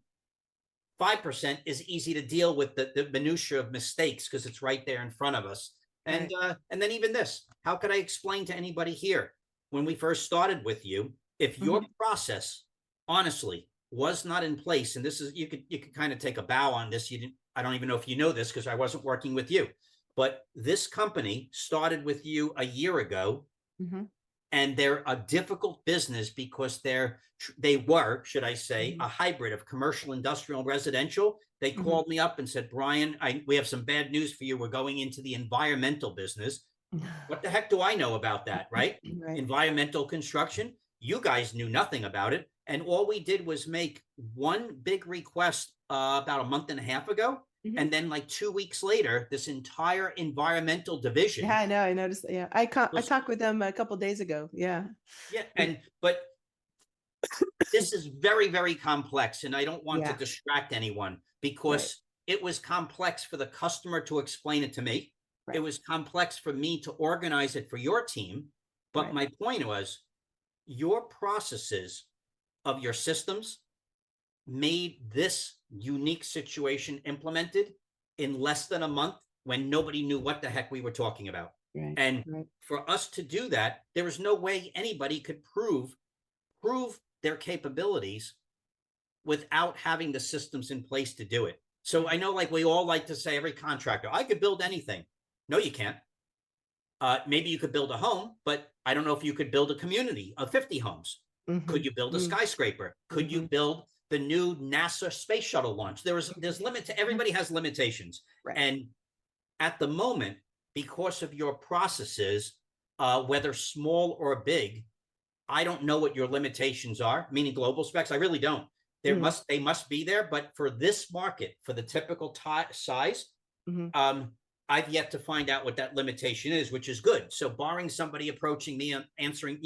5% is easy to deal with the minutia of mistakes because it's right there in front of us. And then even this, how could I explain to anybody here when we first started with you, if your process, honestly, was not in place, and this is, you could kind of take a bow on this. I don't even know if you know this because I wasn't working with you, but this company started with you a year ago, and they're a difficult business because they were, should I say, a hybrid of commercial, industrial, and residential. They called me up and said, Brian, we have some bad news for you. We're going into the environmental business. What the heck do I know about that, right? Environmental construction. You guys knew nothing about it. And all we did was make 1 big request about a month and a half ago. And then like 2 weeks later, this entire environmental division. Yeah, I know. I noticed. Yeah. I talked with them a couple of days ago. Yeah. Yeah. But this is very, very complex. And I don't want to distract anyone because it was complex for the customer to explain it to me. It was complex for me to organize it for your team. But my point was, your processes of your systems made this unique situation implemented in less than a month when nobody knew what the heck we were talking about. And for us to do that, there was no way anybody could prove their capabilities without having the systems in place to do it. So I know, like, we all like to say, every contractor, I could build anything. No, you can't. Maybe you could build a home, but I don't know if you could build a community of 50 homes. Could you build a skyscraper? Could you build the new NASA space shuttle launch? There's limit to, everybody has limitations. And at the moment, because of your processes, whether small or big, I don't know what your limitations are, meaning GlobalSpex. I really don't. Mm-hmm. They must be there, but for this market, for the typical size, Mm-hmm. I've yet to find out what that limitation is, which is good. So barring somebody approaching me and answering,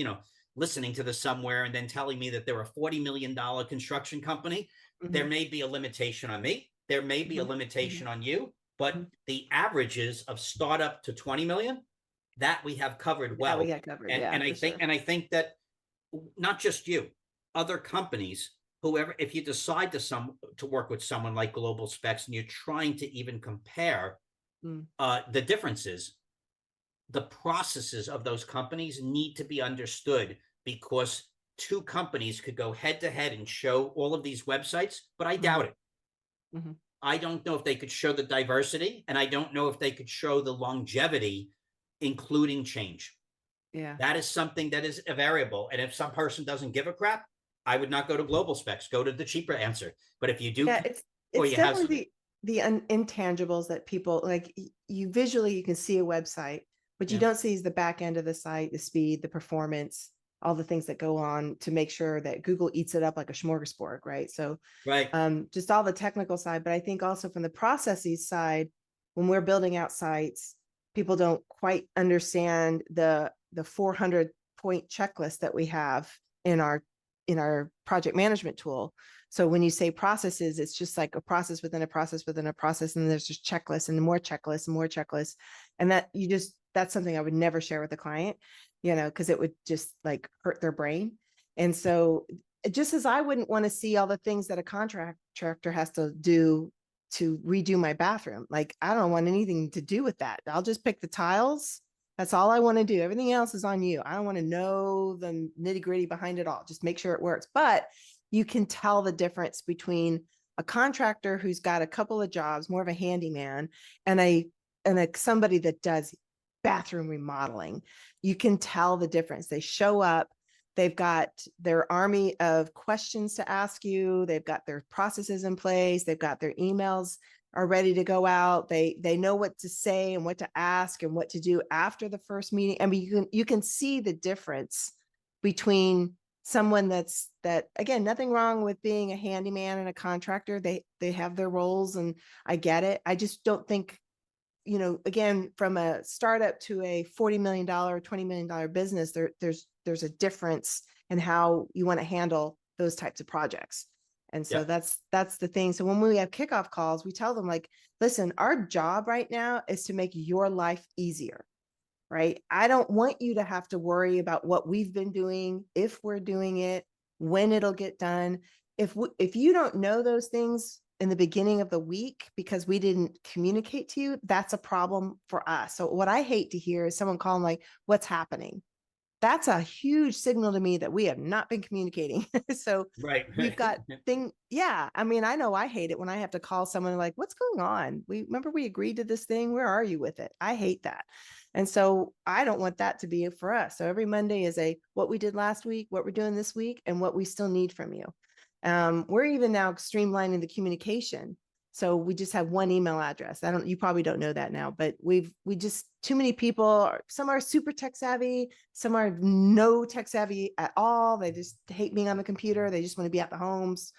listening to this somewhere and then telling me that they're a $40 million construction company, Mm-hmm. there may be a limitation on me. There may be a Mm-hmm. limitation on you, but Mm-hmm. the averages of startup to 20 million, that we have covered That we well. got covered. And Yeah, for sure. I think that not just you, other companies, whoever, if you decide to work with someone like GlobalSpex and you're trying to even compare Mm. the differences, the processes of those companies need to be understood, because two companies could go head to head and show all of these websites, but I Mm-hmm. doubt it. Mm-hmm. I don't know if they could show the diversity, and I don't know if they could show the longevity, including change. Yeah. That is something that is a variable. And if some person doesn't give a crap, I would not go to GlobalSpex, go to the cheaper answer. But if you do, Yeah, or it's you have definitely the intangibles that people like. You visually, you can see a website, but you yeah, don't see the back end of the site, the speed, the performance, all the things that go on to make sure that Google eats it up like a smorgasbord, right? So right, just all the technical side, but I think also from the processes side, when we're building out sites, people don't quite understand the 400 point checklist that we have in our project management tool. So when you say processes, it's just like a process within a process within a process, and there's just checklists and more checklists and more checklists, and that's something I would never share with the client, because it would just like hurt their brain. And so just as I wouldn't want to see all the things that a contractor has to do to redo my bathroom, like I don't want anything to do with that. I'll just pick the tiles. That's all I want to do. Everything else is on you. I don't want to know the nitty gritty behind it all. Just make sure it works. But you can tell the difference between a contractor who's got a couple of jobs, more of a handyman, and a somebody that does bathroom remodeling. You can tell the difference. They show up, they've got their army of questions to ask you, they've got their processes in place, they've got their emails are ready to go out, they know what to say and what to ask and what to do after the first meeting. I mean, you can see the difference between someone that again, nothing wrong with being a handyman and a contractor. They have their roles, and I get it. I just don't think, again, from a startup to a $40 million, $20 million business, there's a difference in how you want to handle those types of projects. And so yeah, that's the thing. So when we have kickoff calls, we tell them, like, listen, our job right now is to make your life easier, right? I don't want you to have to worry about what we've been doing, if we're doing it, when it'll get done. If you don't know those things in the beginning of the week because we didn't communicate to you, that's a problem for us. So what I hate to hear is someone calling like, what's happening? That's a huge signal to me that we have not been communicating. So right, we've got yeah. I mean, I know I hate it when I have to call someone like, what's going on? Remember we agreed to this thing. Where are you with it? I hate that. And so I don't want that to be for us. So every Monday is what we did last week, what we're doing this week, and what we still need from you. We're even now streamlining the communication. So we just have one email address. You probably don't know that now, but we just, too many people, some are super tech savvy, some are no tech savvy at all. They just hate being on the computer. They just want to be at the homes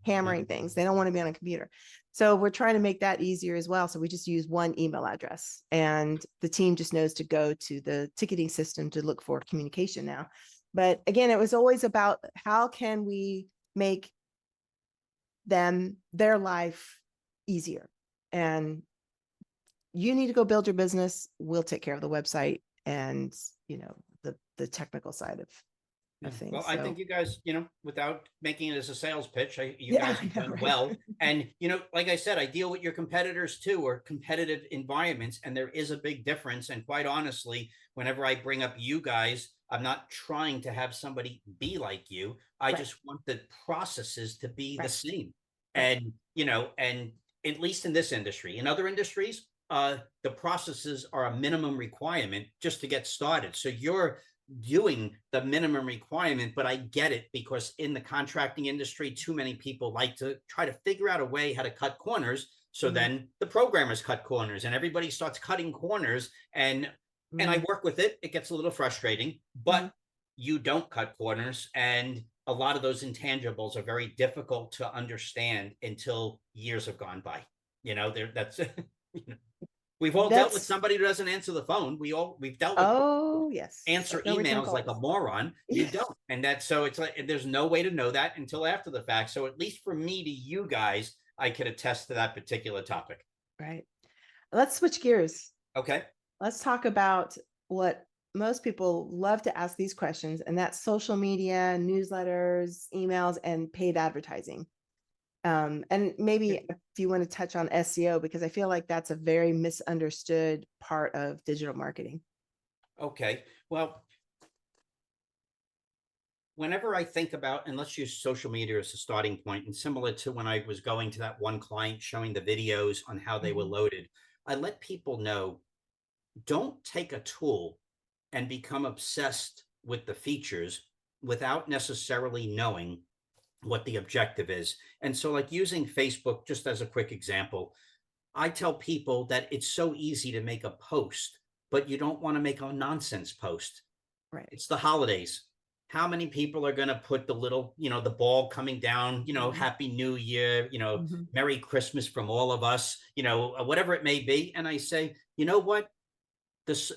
hammering things. They don't want to be on a computer. So we're trying to make that easier as well. So we just use one email address, and the team just knows to go to the ticketing system to look for communication now. But again, it was always about how can we make their life easier. And you need to go build your business. We'll take care of the website and, the technical side of things. Well, I think you guys, without making it as a sales pitch, you Yeah, guys have I know, done right? well. And, like I said, I deal with your competitors too, or competitive environments, and there is a big difference. And quite honestly, whenever I bring up you guys, I'm not trying to have somebody be like you. I Right, just want the processes to be the right, same. right. And, and at least in this industry, in other industries, the processes are a minimum requirement just to get started. So you're doing the minimum requirement, but I get it, because in the contracting industry, too many people like to try to figure out a way how to cut corners. So Mm-hmm. then the programmers cut corners and everybody starts cutting corners, and I Mm-hmm. work with it. It gets a little frustrating, Mm-hmm. but you don't cut corners, and a lot of those intangibles are very difficult to understand until years have gone by. That's you know, we've all dealt with That's, somebody who doesn't answer the phone. We've dealt with oh, yes. answer No return emails like a calls. moron. You Yes. don't. And that's, so it's like there's no way to know that until after the fact. So at least for me to you guys, I could attest to that particular topic. Right. Let's switch gears. Okay. Let's talk about what most people love to ask these questions, and that's social media, newsletters, emails, and paid advertising. And maybe if you want to touch on SEO, because I feel like that's a very misunderstood part of digital marketing. Okay. Well, whenever I think about, and let's use social media as a starting point, and similar to when I was going to that one client showing the videos on how they were loaded, I let people know, don't take a tool and become obsessed with the features without necessarily knowing what the objective is. And so, like using Facebook, just as a quick example, I tell people that it's so easy to make a post, but you don't want to make a nonsense post. Right. It's the holidays. How many people are going to put the little, the ball coming down, Happy New Year, Merry Christmas from all of us, whatever it may be. And I say, you know what? This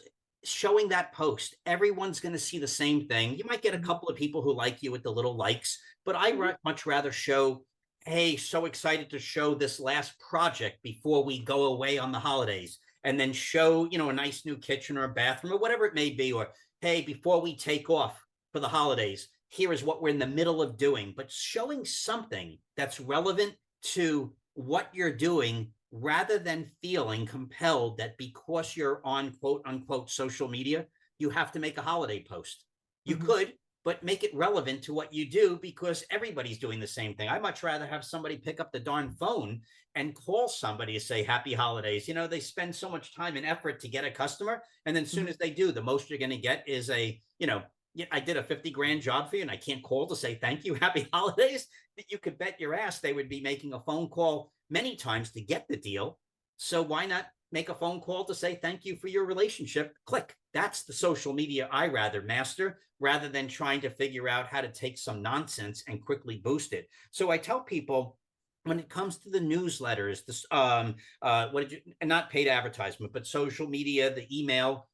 showing that post, everyone's going to see the same thing. You might get a couple of people who like you with the little likes, but I much rather show, hey, so excited to show this last project before we go away on the holidays, and then show, a nice new kitchen or a bathroom or whatever it may be, or hey, before we take off for the holidays, here is what we're in the middle of doing. But showing something that's relevant to what you're doing, rather than feeling compelled that because you're on quote unquote social media, you have to make a holiday post. You could, but make it relevant to what you do, because everybody's doing the same thing. I much rather have somebody pick up the darn phone and call somebody to say happy holidays. They spend so much time and effort to get a customer. And then as soon as they do, the most you're going to get is I did a 50 grand job for you and I can't call to say thank you, happy holidays. That you could bet your ass they would be making a phone call many times to get the deal. So why not make a phone call to say thank you for your relationship? Click. That's the social media I rather master, rather than trying to figure out how to take some nonsense and quickly boost it. So I tell people, when it comes to the newsletters, this not paid advertisement, but social media, the email,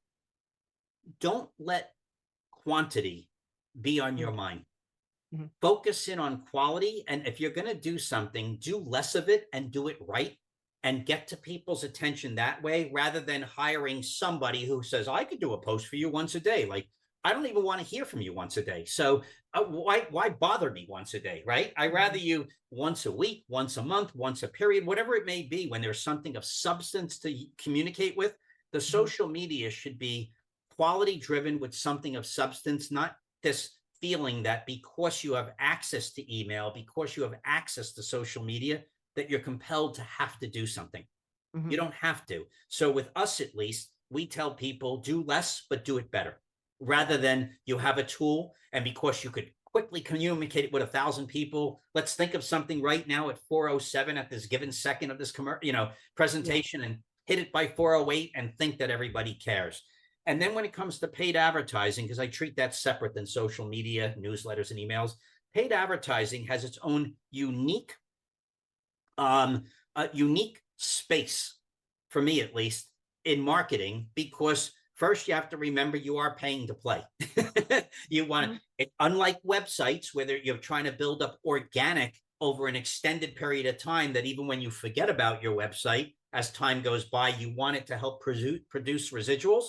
don't let quantity be on your mind. Focus in on quality. And if you're going to do something, do less of it and do it right, and get to people's attention that way, rather than hiring somebody who says, I could do a post for you once a day. Like, I don't even want to hear from you once a day. So why bother me once a day, right? I'd rather you once a week, once a month, once a period, whatever it may be, when there's something of substance to communicate with. The social media should be quality driven with something of substance, not this feeling that because you have access to email, because you have access to social media, that you're compelled to have to do something. You don't have to. So with us, at least, we tell people, do less, but do it better, rather than you have a tool, and because you could quickly communicate it with 1,000 people, let's think of something right now at 4:07 at this given second of this presentation, and hit it by 4:08 and think that everybody cares. And then when it comes to paid advertising, because I treat that separate than social media, newsletters, and emails, paid advertising has its own unique space, for me at least, in marketing, because first you have to remember you are paying to play. You want to, unlike websites where you're trying to build up organic over an extended period of time, that even when you forget about your website, as time goes by, you want it to help produce residuals.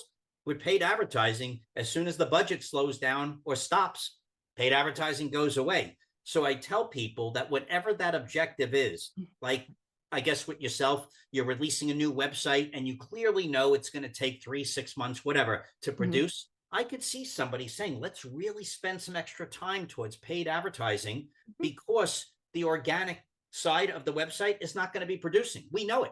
With paid advertising, as soon as the budget slows down or stops, paid advertising goes away. So I tell people that whatever that objective is, like I guess with yourself, you're releasing a new website and you clearly know it's going to take 3, 6 months, whatever, to produce. I could see somebody saying, let's really spend some extra time towards paid advertising, because the organic side of the website is not going to be producing. We know it.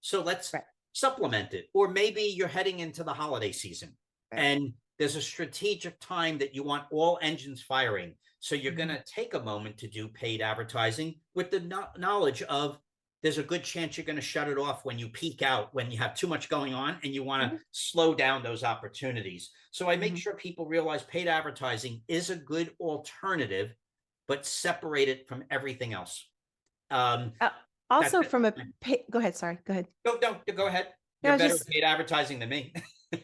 So let's supplement it. Or maybe you're heading into the holiday season and there's a strategic time that you want all engines firing. So you're going to take a moment to do paid advertising with the knowledge of there's a good chance you're going to shut it off when you peak out, when you have too much going on and you want to Mhm. slow down those opportunities. So I make Mhm. sure people realize paid advertising is a good alternative, but separate it from everything else. Uh, That, Also that from a go ahead, sorry, go ahead. no, go ahead. No, You're I was better at just paid advertising than me.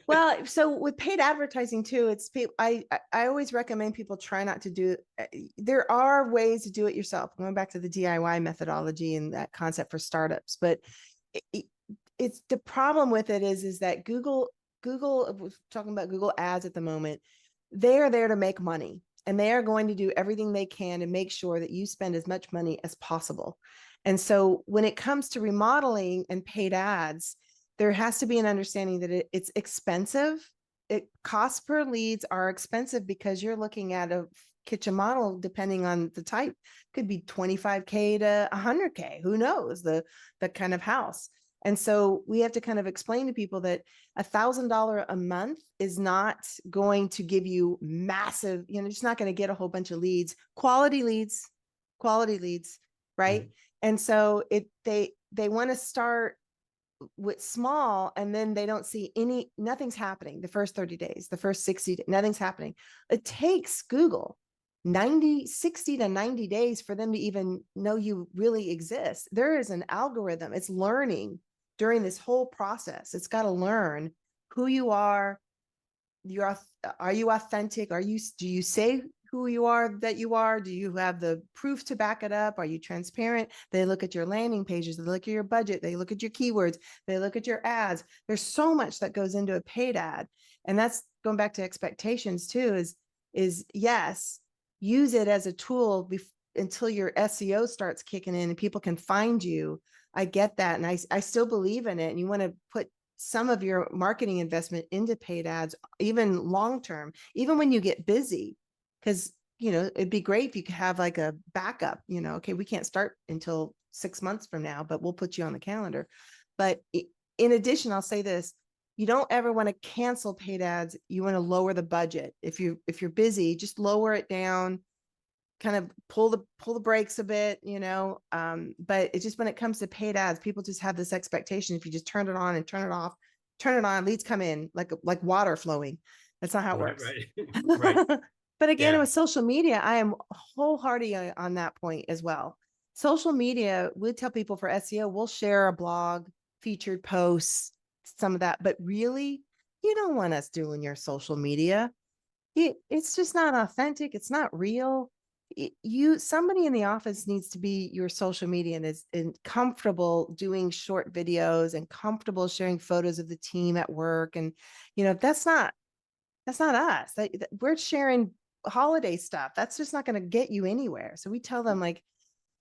well, so with paid advertising too, it's I always recommend people try not to do. There are ways to do it yourself. Going back to the DIY methodology and that concept for startups, but it, it's the problem with it is that Google we're talking about Google Ads at the moment. They are there to make money, and they are going to do everything they can to make sure that you spend as much money as possible. And so when it comes to remodeling and paid ads, there has to be an understanding that it's expensive. Costs per leads are expensive because you're looking at a kitchen model, depending on the type, could be 25K to 100K. Who knows the kind of house. And so we have to kind of explain to people that $1,000 a month is not going to give you massive, just not going to get a whole bunch of leads, quality leads, right? Mhm. And so they want to start with small, and then they don't see nothing's happening the first 30 days, the first 60 days, nothing's happening. It takes Google 60 to 90 days for them to even know you really exist. There is an algorithm. It's learning during this whole process. It's got to learn who you are. Are you authentic? Do you say who you are, that you are? Do you have the proof to back it up? Are you transparent? They look at your landing pages, they look at your budget, they look at your keywords, they look at your ads. There's so much that goes into a paid ad. And that's going back to expectations too, is yes, use it as a tool until your SEO starts kicking in and people can find you. I get that. And I still believe in it. And you want to put some of your marketing investment into paid ads, even long term, even when you get busy, because it'd be great if you could have like a backup. Okay, we can't start until 6 months from now, but we'll put you on the calendar. But in addition, I'll say this: you don't ever want to cancel paid ads. You want to lower the budget. If you're busy, just lower it down, kind of pull the brakes a bit, but it's just when it comes to paid ads, people just have this expectation. If you just turn it on and turn it off, turn it on, leads come in like water flowing. That's not how it Right, works. right, right. But again, Yeah. with social media, I am wholehearted on that point as well. Social media, we tell people for SEO, we'll share a blog, featured posts, some of that, but really, you don't want us doing your social media. It's just not authentic. It's not real. Somebody in the office needs to be your social media and is comfortable doing short videos and comfortable sharing photos of the team at work. And that's not us. We're sharing holiday stuff. That's just not going to get you anywhere. So we tell them, like,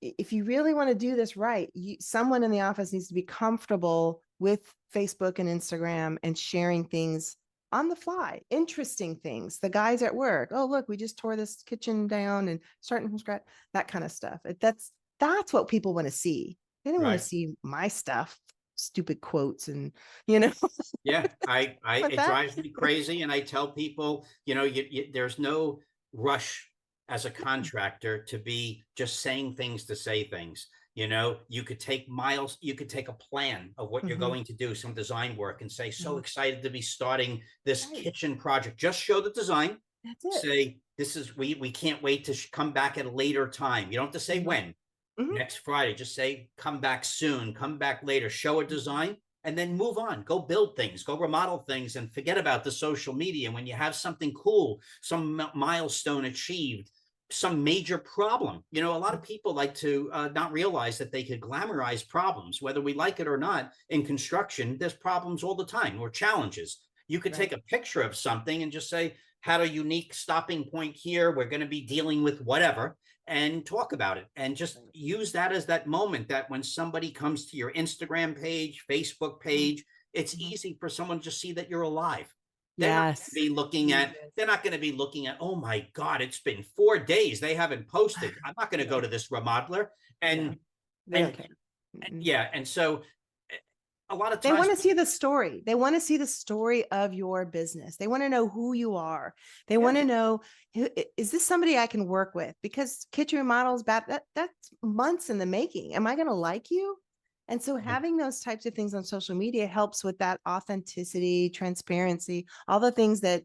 if you really want to do this right, someone in the office needs to be comfortable with Facebook and Instagram and sharing things on the fly, interesting things. The guys at work, oh, look, we just tore this kitchen down and starting from scratch, that kind of stuff. That's what people want to see. They don't want to Right. see my stuff, stupid quotes and. Yeah, Like it that. drives me crazy, and I tell people, there's no rush as a contractor to be just saying things to say things. You could take you could take a plan of what you're Mm-hmm. going to do, some design work, and say, so Mm-hmm. excited to be starting this Right. kitchen project. Just show the design, That's it. say, this is, we can't wait to come back at a later time. You don't have to say Mm-hmm. when. Mm-hmm. Next Friday, just say, come back soon, come back later, show a Mm-hmm. design, and then move on. Go build things, go remodel things, and forget about the social media. When you have something cool, some milestone achieved, some major problem, a lot of people like to not realize that they could glamorize problems, whether we like it or not. In construction, there's problems all the time, or challenges. You could take Right. a picture of something and just say, had a unique stopping point here. We're going to be dealing with whatever, and talk about it, and just Right. use that as that moment that when somebody comes to your Instagram page, Facebook page, it's Mm-hmm. easy for someone to see that you're alive. Yes. They're not going to be looking at, oh my God, it's been 4 days. They haven't posted. I'm not going to go No, to this remodeler. no, And, they don't and, care. Mm-mm. yeah. And so a lot of They times, want to see the story. They want to see the story of your business. They want to know who you are. They yeah, want to know, is this somebody I can work with? Because kitchen remodels, that's months in the making. Am I going to like you? And so having those types of things on social media helps with that authenticity, transparency, all the things that,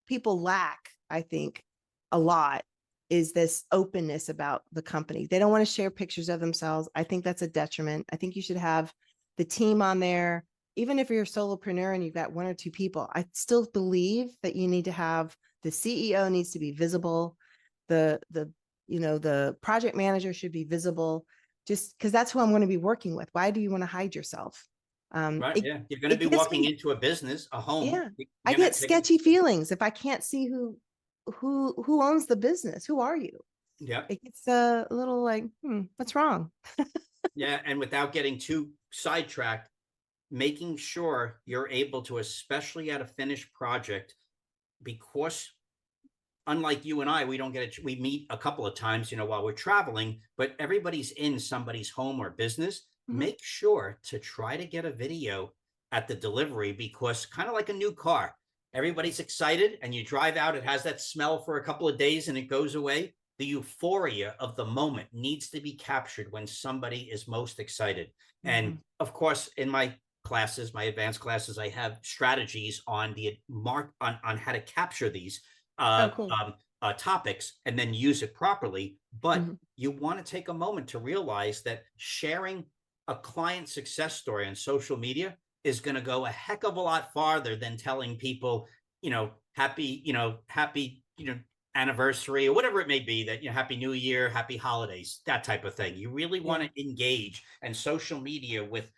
people lack, I think, a lot is this openness about the company. They don't want to share pictures of themselves. I think that's a detriment. I think you should have the team on there. Even if you're a solopreneur and you've got one or two people, I still believe that you need to have the CEO needs to be visible. The project manager should be visible, just because that's who I'm going to be working with. Why do you want to hide yourself? Right. It Yeah. You're going to it be gives walking me, into a business, a home. yeah, I You're not get taking, sketchy feelings if I can't see who owns the business. Who are you? yeah. It gets a little like, what's wrong? Yeah. And without getting too sidetracked, making sure you're able to, especially at a finished project, because unlike you and I, we don't get it. We meet a couple of times, while we're traveling, but everybody's in somebody's home or business. Mhm. Make sure to try to get a video at the delivery, because kind of like a new car, everybody's excited and you drive out, it has that smell for a couple of days and it goes away. The euphoria of the moment needs to be captured when somebody is most excited. And Mhm. of course, in my classes, my advanced classes, I have strategies on the on how to capture these Oh, uh, cool. um, topics and then use it properly. But Mhm. you want to take a moment to realize that sharing a client success story on social media is going to go a heck of a lot farther than telling people, happy, anniversary or whatever it may be, that, happy new year, happy holidays, that type of thing. You really want Yeah. to engage, and social media with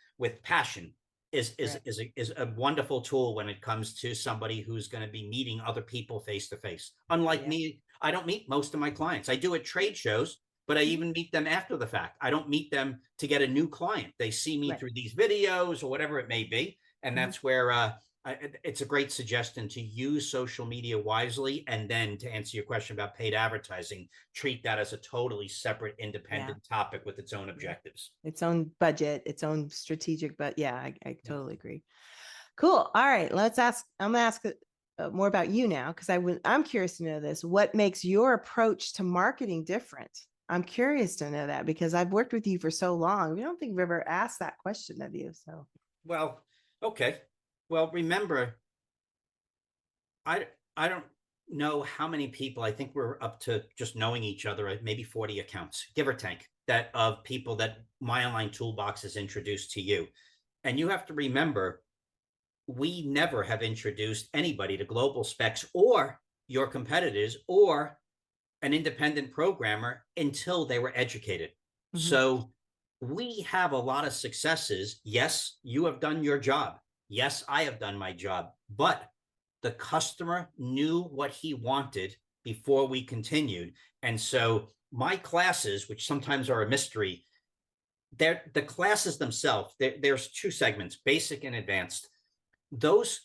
passion is Right. is a wonderful tool when it comes to somebody who's going to be meeting other people face to face. Unlike Yeah. me, I don't meet most of my clients. I do at trade shows, but I Mhm. even meet them after the fact. I don't meet them to get a new client. They see me Right. through these videos or whatever it may be, and Mhm. that's where it's a great suggestion to use social media wisely. And then, to answer your question about paid advertising, treat that as a totally separate, Yeah. independent topic with its own Yeah. objectives. Its own budget, its own strategic, but yeah, I totally agree. Cool. All right, let's ask. I'm gonna ask more about you now because I'm curious to know this. What makes your approach to marketing different? I'm curious to know that because I've worked with you for so long. We don't think we've ever asked that question of you. So, Well, okay. Well, remember, I I don't know how many people. I think we're up to, just knowing each other, at maybe 40 accounts, give or take, that of people that My Online Toolbox has introduced to you. And you have to remember, we never have introduced anybody to GlobalSpex or your competitors or an independent programmer until they were educated. mhm, So we have a lot of successes. Yes, you have done your job. Yes, I have done my job. But the customer knew what he wanted before we continued. And so my classes, which sometimes are a mystery, they're the classes themselves. There's two segments: basic and advanced. Those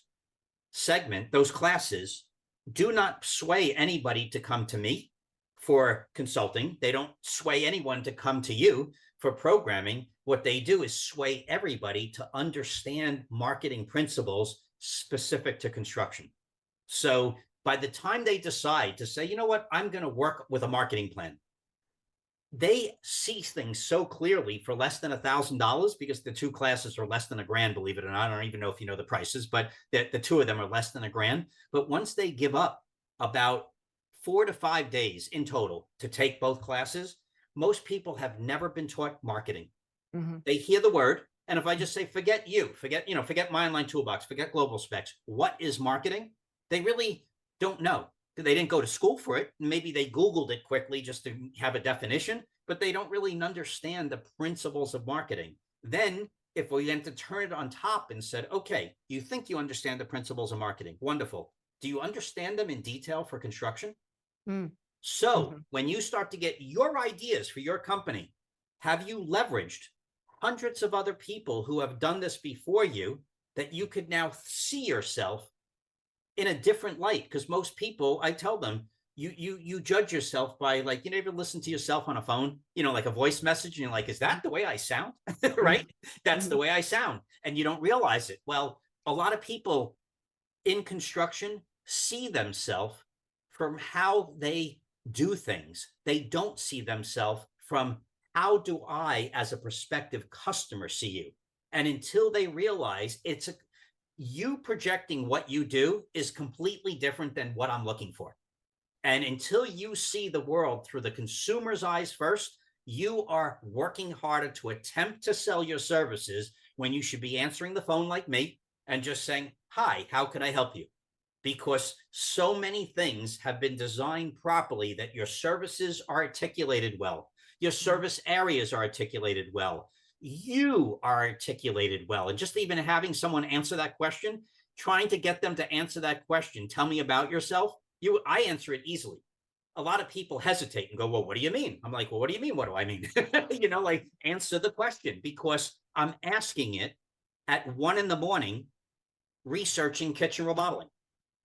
classes do not sway anybody to come to me for consulting. They don't sway anyone to come to you for programming. What they do is sway everybody to understand marketing principles specific to construction. So by the time they decide to say, I'm going to work with a marketing plan, they see things so clearly for less than $1,000, because the two classes are less than $1,000, believe it or not. I don't even know if you know the prices, but the two of them are less than $1,000. But once they give up about 4 to 5 days in total to take both classes, most people have never been taught marketing. mhm, They hear the word, and if I just say, forget My Online Toolbox, forget GlobalSpex, what is marketing? They really don't know. They didn't go to school for it. Maybe they Googled it quickly just to have a definition, but they don't really understand the principles of marketing. Then, if we then to turn it on top and said, okay, you think you understand the principles of marketing. Wonderful. Do you understand them in detail for construction? mm, So mhm, when you start to get your ideas for your company, have you leveraged hundreds of other people who have done this before you, that you could now see yourself in a different light? Because most people, I tell them, you judge yourself by, like, ever listen to yourself on a phone, like a voice message, and you're like, is that the way I sound? mhm, Right? That's the mhm, way I sound. And you don't realize it. Well, a lot of people in construction see themselves from how they do things. They don't see themselves from how do I, as a prospective customer, see you? And until they realize you projecting what you do is completely different than what I'm looking for. And until you see the world through the consumer's eyes first, you are working harder to attempt to sell your services when you should be answering the phone like me and just saying, hi, how can I help you? Because so many things have been designed properly that your services are articulated well, your service areas are articulated well, you are articulated well. And just even having someone answer that question, trying to get them to answer that question, tell me about yourself, I answer it easily. A lot of people hesitate and go, well, what do you mean? I'm like, well, what do you mean? What do I mean? Like, answer the question, because I'm asking it at 1 a.m. researching kitchen remodeling.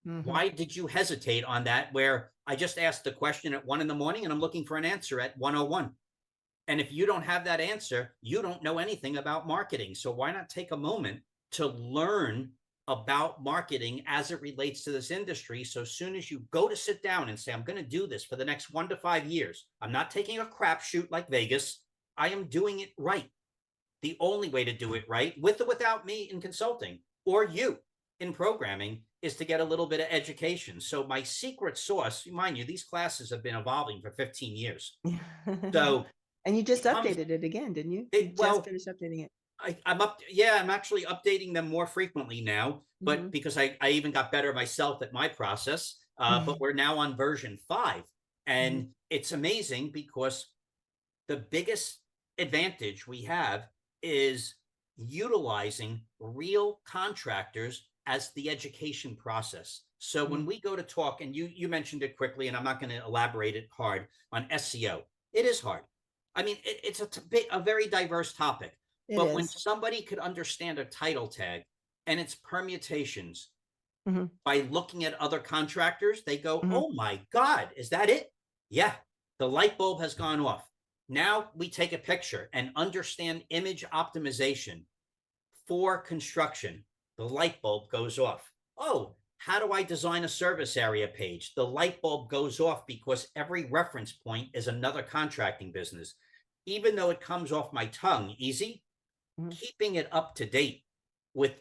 Why did you hesitate on that, where I just asked the question at 1 a.m. and I'm looking for an answer at 1:01? And if you don't have that answer, you don't know anything about marketing. So why not take a moment to learn about marketing as it relates to this industry? So as soon as you go to sit down and say, I'm going to do this for the next 1 to 5 years, I'm not taking a crapshoot like Vegas. I am doing it right. The only way to do it right, with or without me in consulting or you in programming, is to get a little bit of education. So my secret sauce, mind you, these classes have been evolving for 15 years. So and you just updated it again, didn't you? You just finished updating it. I'm actually updating them more frequently now, but because I even got better myself at my process. But we're now on version 5, and it's amazing because the biggest advantage we have is utilizing real contractors as the education process. So when we go to talk, and you mentioned it quickly, and I'm not going to elaborate it hard on SEO. It is hard. I mean, it's a very diverse topic. But when somebody could understand a title tag and its permutations by looking at other contractors, they go, oh my God, is that it? Yeah, the light bulb has gone off. Now we take a picture and understand image optimization for construction. The light bulb goes off. Oh, how do I design a service area page? The light bulb goes off because every reference point is another contracting business. Even though it comes off my tongue easy, keeping it up to date with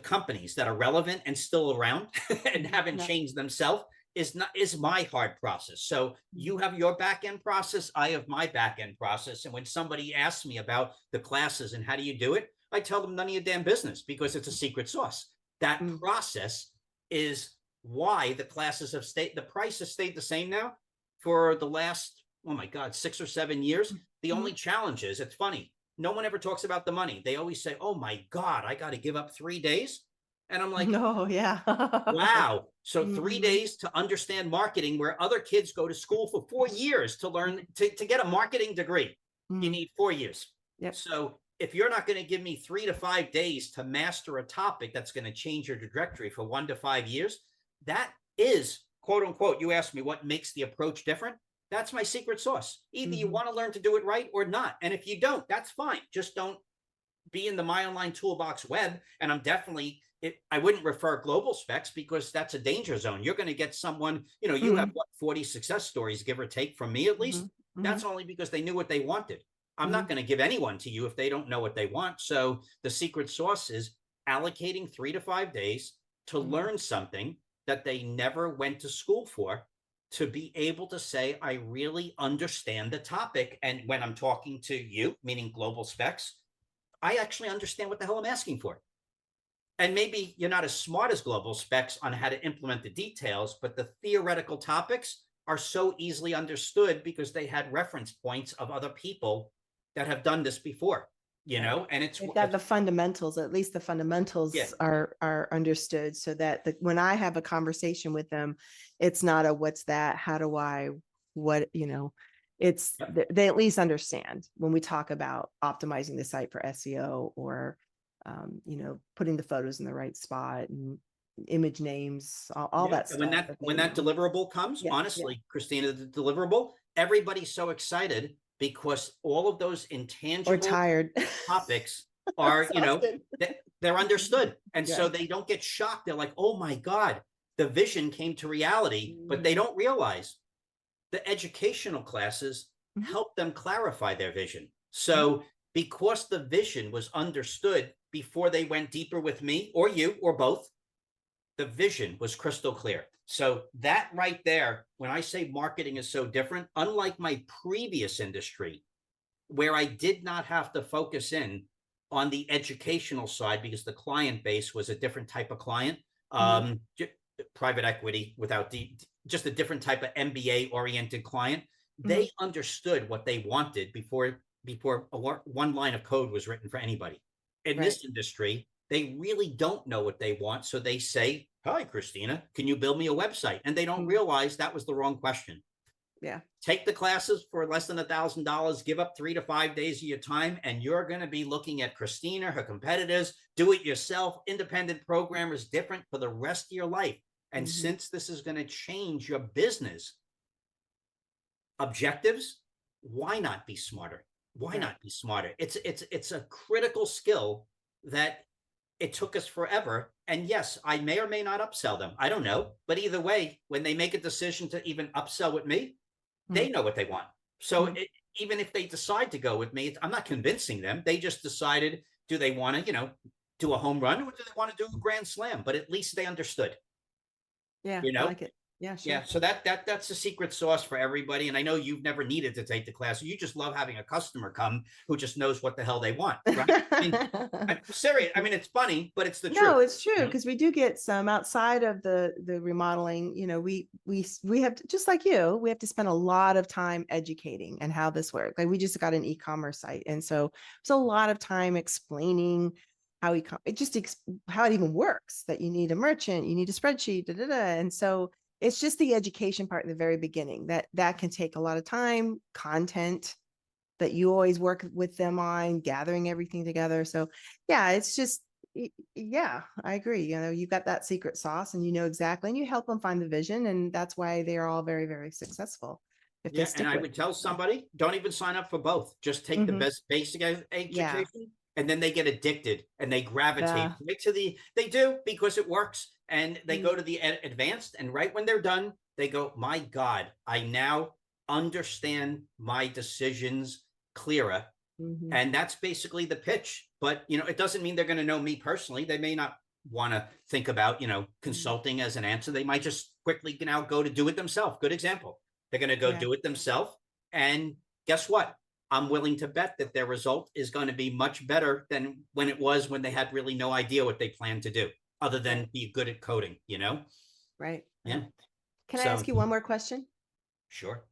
companies that are relevant and still around and haven't changed themselves is my hard process. So you have your back end process, I have my back end process. And when somebody asks me about the classes and how do you do it, I tell them none of your damn business, because it's a secret sauce. That process is why the classes have stayed, the price has stayed the same now for the last, oh my God, 6 or 7 years. The only challenge is, it's funny, no one ever talks about the money. They always say, oh my God, I got to give up 3 days. And I'm like, no, yeah. Wow. So 3 days to understand marketing, where other kids go to school for 4 years to learn, to get a marketing degree. You need 4 years. Yep. So if you're not going to give me 3 to 5 days to master a topic that's going to change your trajectory for 1 to 5 years, that is, quote unquote, you asked me what makes the approach different. That's my secret sauce. Either you want to learn to do it right or not. And if you don't, that's fine. Just don't be in the My Online Toolbox web. And I'm definitely, I wouldn't refer GlobalSpex, because that's a danger zone. You're going to get someone, you have what, 40 success stories, give or take, from me at least. That's only because they knew what they wanted. I'm not going to give anyone to you if they don't know what they want. So the secret sauce is allocating 3 to 5 days to learn something that they never went to school for, to be able to say, I really understand the topic. And when I'm talking to you, meaning GlobalSpex, I actually understand what the hell I'm asking for. And maybe you're not as smart as GlobalSpex on how to implement the details, but the theoretical topics are so easily understood because they had reference points of other people that have done this before, and it's got the fundamentals. At least the fundamentals are understood, so that when I have a conversation with them, it's not a what's that, how do I, what, it's they at least understand when we talk about optimizing the site for SEO, or putting the photos in the right spot and image names, all that stuff. When that deliverable comes, honestly, Christina, the deliverable, everybody's so excited, because all of those intangible or tired topics are, they're understood. And so they don't get shocked. They're like, oh my God, the vision came to reality, but they don't realize the educational classes Mhm. help them clarify their vision. So because the vision was understood before they went deeper with me or you or both, the vision was crystal clear. So that right there, when I say marketing is so different, unlike my previous industry, where I did not have to focus in on the educational side because the client base was a different type of client, Mhm. private equity without just a different type of MBA oriented client. Mhm. They understood what they wanted before one line of code was written for anybody. In Right. this industry, they really don't know what they want, so they say, "Hi, Christina, can you build me a website?" And they don't Mm. realize that was the wrong question. Yeah. Take the classes for less than $1,000, give up 3 to 5 days of your time, and you're going to be looking at Christina, her competitors, do it yourself, independent programmers, different for the rest of your life. And Mhm. since this is going to change your business objectives, why not be smarter? Why Right. not be smarter? It's a critical skill that it took us forever. And yes, I may or may not upsell them. I don't know. But either way, when they make a decision to even upsell with me, Mm. they know what they want. So Mhm. even if they decide to go with me, I'm not convincing them. They just decided, do they want to, do a home run or do they want to do a grand slam? But at least they understood, Yeah, you I know? like it. Yeah, Yeah. sure. So that's the secret sauce for everybody. And I know you've never needed to take the class. You just love having a customer come who just knows what the hell they want, right? I mean, I'm serious. I mean, it's funny, but it's the truth. No, it's You true know? because we do get some outside of the remodeling. We have to, just like you, we have to spend a lot of time educating and how this works. Like we just got an e-commerce site, and so it's a lot of time explaining how how it even works. That you need a merchant, you need a spreadsheet, da, da, da. And so it's just the education part in the very beginning that can take a lot of time, content that you always work with them on, gathering everything together. So yeah, it's just yeah, I agree. You've got that secret sauce and you know exactly, and you help them find the vision. And that's why they're all very, very successful if they Yeah, and stick I with would it. tell So, somebody, don't even sign up for both. Just take the mhm. best basic Yeah. education, and then they get addicted and they gravitate Yeah. right to they do because it works, and they Mm. go to the advanced, and right when they're done, they go, my God, I now understand my decisions clearer. Mhm. And that's basically the pitch. But it doesn't mean they're going to know me personally. They may not want to think about, Mhm. consulting as an answer. They might just quickly now go to do it themselves. Good example. They're going to go Yeah. do it themselves. And guess what? I'm willing to bet that their result is going to be much better than when it was when they had really no idea what they planned to do, other Right. than be good at coding. Right. Yeah. Right. Can I So ask you one more question? sure.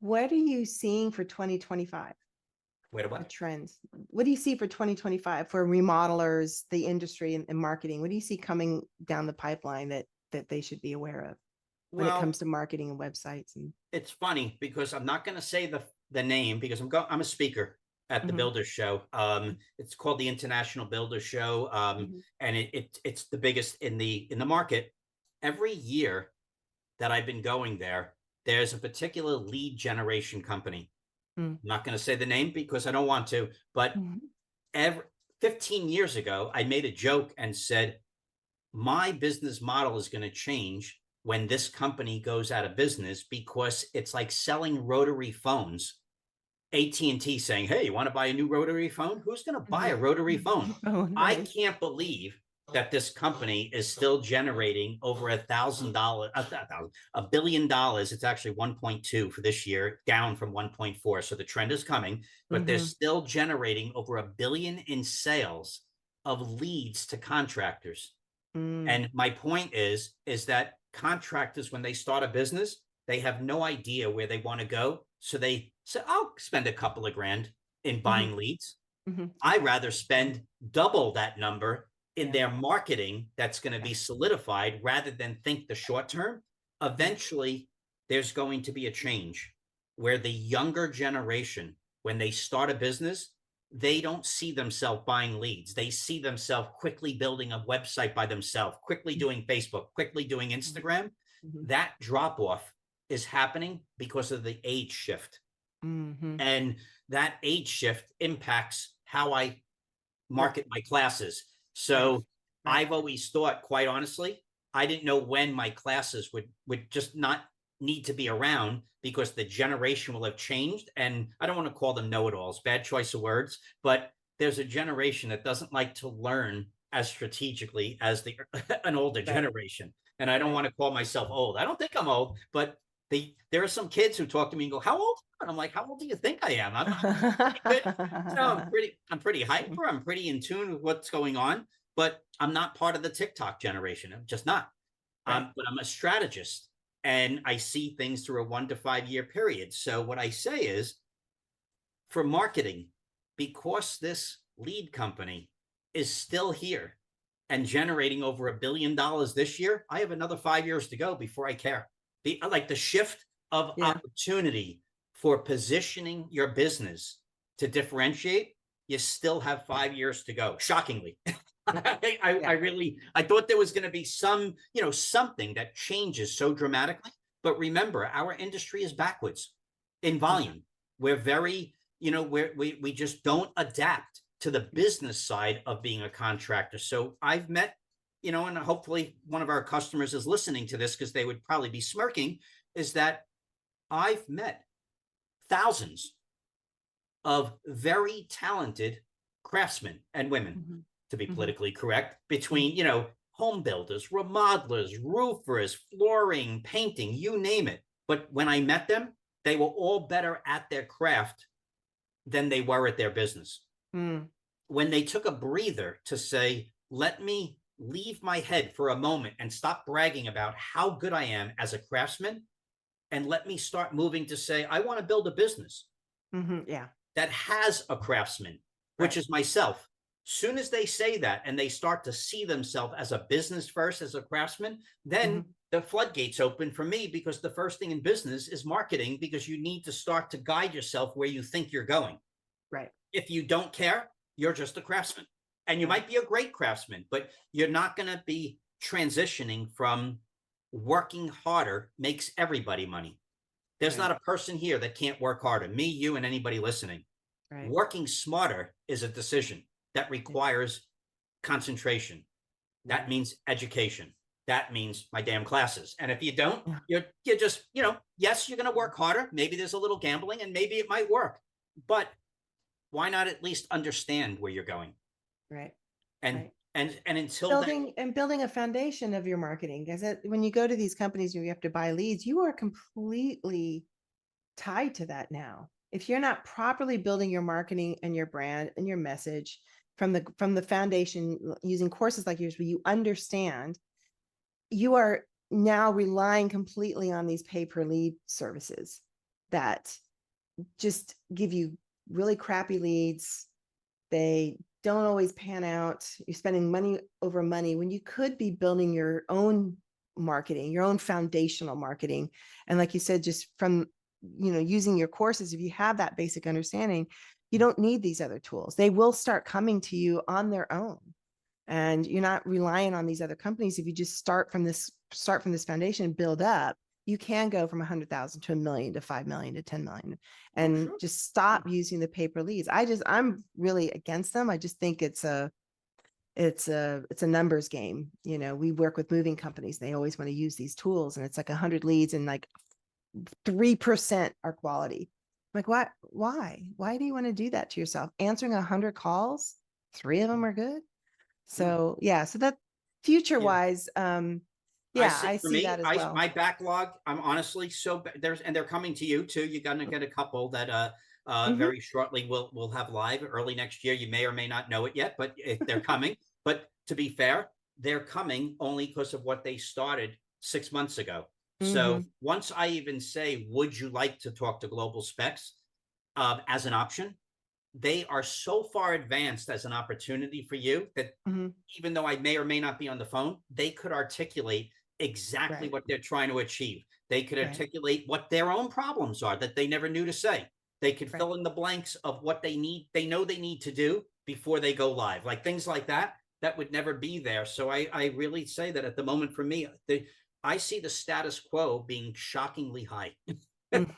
What are you seeing for 2025? Wait a The what? trends. What do you see for 2025 for remodelers, the industry and marketing? What do you see coming down the pipeline that they should be aware of when it Well, comes to marketing and websites and it's funny because I'm not going to say the name because I'm a speaker at the mhm, Builders Show. It's called the International Builders Show, mhm, and it's the biggest in the market. Every year that I've been going there, there's a particular lead generation company. mm, I'm not going to say the name because I don't want to, but mhm, every 15 years ago, I made a joke and said my business model is going to change when this company goes out of business because it's like selling rotary phones. AT&T saying, hey, you want to buy a new rotary phone? Who's going to buy mhm. a rotary phone? Oh, I right. can't believe that this company is still generating over $1,000, $1 billion. It's actually 1.2 for this year, down from 1.4. So the trend is coming, but they're Mhm, still generating over $1 billion in sales of leads to contractors. mm, And my point is that contractors, when they start a business, they have no idea where they want to go. So they say, I'll spend a couple of grand in mhm, buying leads. mhm. I rather spend double that number in Yeah, their marketing that's going to yeah. be solidified rather than think the short term. Right. Eventually, there's going to be a change where the younger generation, when they start a business, they don't see themselves buying leads. They see themselves quickly building a website by themselves, quickly doing Facebook, quickly doing Mhm, Instagram. mhm, That drop off is happening because of the age shift. mhm. And that age shift impacts how I Work. market my classes. Right. So Right. I've always thought, quite honestly, I didn't know when my classes would just not need to be around because the generation will have changed. And I don't want to call them know-it-alls, bad choice of words, but there's a generation that doesn't like to learn as strategically as the an older Right. generation. And I don't Right. want to call myself old. I don't think I'm old, but there are some kids who talk to me and go, "How old?" And I'm like, "How old do you think I am? I'm pretty good. I'm pretty hyper. I'm pretty in tune with what's going on, but I'm not part of the TikTok generation. I'm just not. Right. But I'm a strategist and I see things through a 1 to 5 year period. So what I say is, for marketing, because this lead company is still here and generating over $1 billion this year, I have another 5 years to go before I care. Like the shift of Yeah. opportunity for positioning your business to differentiate, you still have 5 years to go. Shockingly. I Yeah. really, I thought there was going to be some, something that changes so dramatically. But remember, our industry is backwards in Yeah. volume. We're very, we just don't adapt to the business side of being a contractor. So I've met, and hopefully one of our customers is listening to this because they would probably be smirking, is that I've met thousands of very talented craftsmen and women, Mhm. to be Mhm. politically correct, Mhm. between, home builders, remodelers, roofers, flooring, painting, you name it. But when I met them, they were all better at their craft than they were at their business. Mm. When they took a breather to say, let me leave my head for a moment and stop bragging about how good I am as a craftsman, and let me start moving to say, I want to build a business Mhm. Yeah. that has a craftsman, which Right. is myself. Soon as they say that and they start to see themselves as a business first, as a craftsman, then Mhm. the floodgates open for me, because the first thing in business is marketing, because you need to start to guide yourself where you think you're going. Right. If you don't care, you're just a craftsman. And you Right. might be a great craftsman, but you're not going to be transitioning from working harder makes everybody money. There's Right. not a person here that can't work harder. Me, you, and anybody listening. Right. Working smarter is a decision that Yeah. requires concentration. That Yeah. means education. That means my damn classes. And if you don't, Yeah. you're just, yes, you're going to work harder. Maybe there's a little gambling and maybe it might work, but why not at least understand where you're going? Right. And Right. and until then, Building a foundation of your marketing, because when you go to these companies where you have to buy leads, you are completely tied to that now. If you're not properly building your marketing and your brand and your message from the foundation, using courses like yours where you understand, you are now relying completely on these pay per lead services that just give you really crappy leads. They don't always pan out. You're spending money over money when you could be building your own marketing, your own foundational marketing. And like you said, just from, using your courses, if you have that basic understanding, you don't need these other tools. They will start coming to you on their own. And you're not relying on these other companies. If you just start from this foundation and build up, you can go from 100,000 to 1 million to 5 million to 10 million, oh, and sure. just stop using the paper leads. I'm really against them. I just think it's a numbers game. We work with moving companies. They always want to use these tools, and it's like 100 leads and like 3% are quality. Like, why do you want to do that to yourself? Answering 100 calls, 3 of them are good. No. So yeah, so that future Yeah. wise, I yeah, see, I for see me, that as well. my backlog, I'm honestly and they're coming to you too. You're gonna get a couple that Mm-hmm. very shortly we'll have live early next year. You may or may not know it yet, but they're coming. But to be fair, they're coming only because of what they started 6 months ago. So Mm-hmm. once I even say, would you like to talk to GlobalSpex as an option, they are so far advanced as an opportunity for you that Mm-hmm. even though I may or may not be on the phone, they could articulate exactly Right. what they're trying to achieve. They could Right. articulate what their own problems are that they never knew to say. They could Right. fill in the blanks of what they know they need to do before they go live, like things like that, that would never be there. So I really say that at the moment for me, I see the status quo being shockingly high.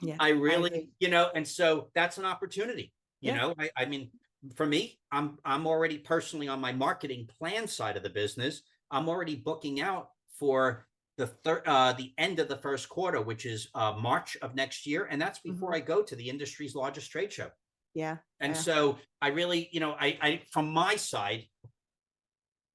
Yeah, I I really, agree. and so that's an opportunity. Yeah. I mean, for me, I'm already personally on my marketing plan side of the business. I'm already booking out for the end of the first quarter, which is March of next year, and that's before I go to the industry's largest trade show. Yeah. And Yeah. so I really, I from my side,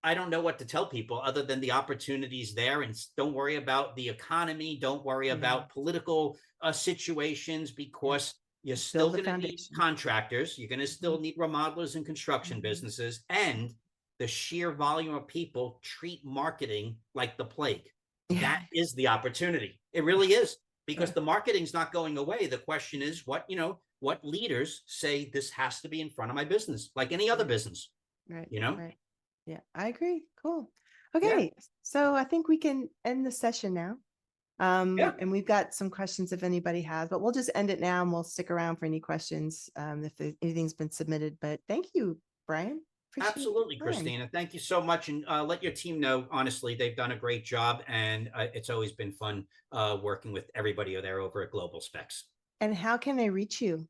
I don't know what to tell people other than the opportunities there, and don't worry about the economy. Don't worry Yeah. about political situations, Yeah. because you're Just still build the going to need foundation. contractors. You're going to still need remodelers and construction businesses, and the sheer volume of people treat marketing like the plague. Yeah. That is the opportunity. It really is, because Yeah. the marketing's not going away. The question is what leaders say this has to be in front of my business, like any other business, Right. you know? Right. Yeah, I agree. Cool. Yeah. Okay. So I think we can end the session now. Yeah. And we've got some questions if anybody has, but we'll just end it now and we'll stick around for any questions if anything's been submitted. But thank you, Brian. Appreciate Absolutely, your time. Christina. Thank you so much. And let your team know, honestly, they've done a great job. And it's always been fun working with everybody there over at GlobalSpex. And how can they reach you?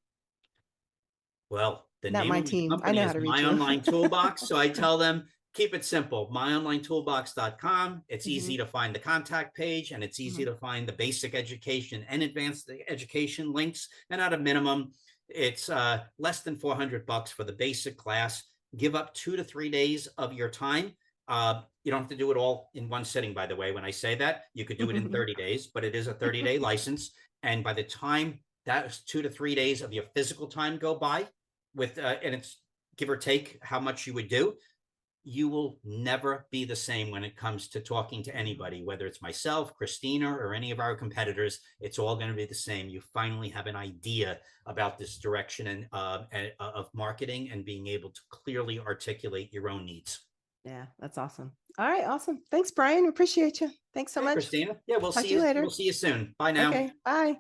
Well, the Not name my of my team. I company know how is to reach My you. Online Toolbox. So I tell them, keep it simple, myonlinetoolbox.com. It's easy to find the contact page, and it's easy to find the basic education and advanced education links. And at a minimum, it's less than $400 for the basic class. Give up 2 to 3 days of your time. You don't have to do it all in one sitting, by the way. When I say that, you could do it in 30 days, but it is a 30-day license. And by the time that 2 to 3 days of your physical time go by, with and it's give or take how much you would do, you will never be the same when it comes to talking to anybody, whether it's myself, Christina, or any of our competitors. It's all going to be the same. You finally have an idea about this direction and of marketing, and being able to clearly articulate your own needs. Yeah, that's awesome. All right, awesome. Thanks, Brian. Appreciate you. Thanks so much. Christina. Yeah, we'll Talk see to you you. later. We'll see you soon. Bye now. Okay, bye.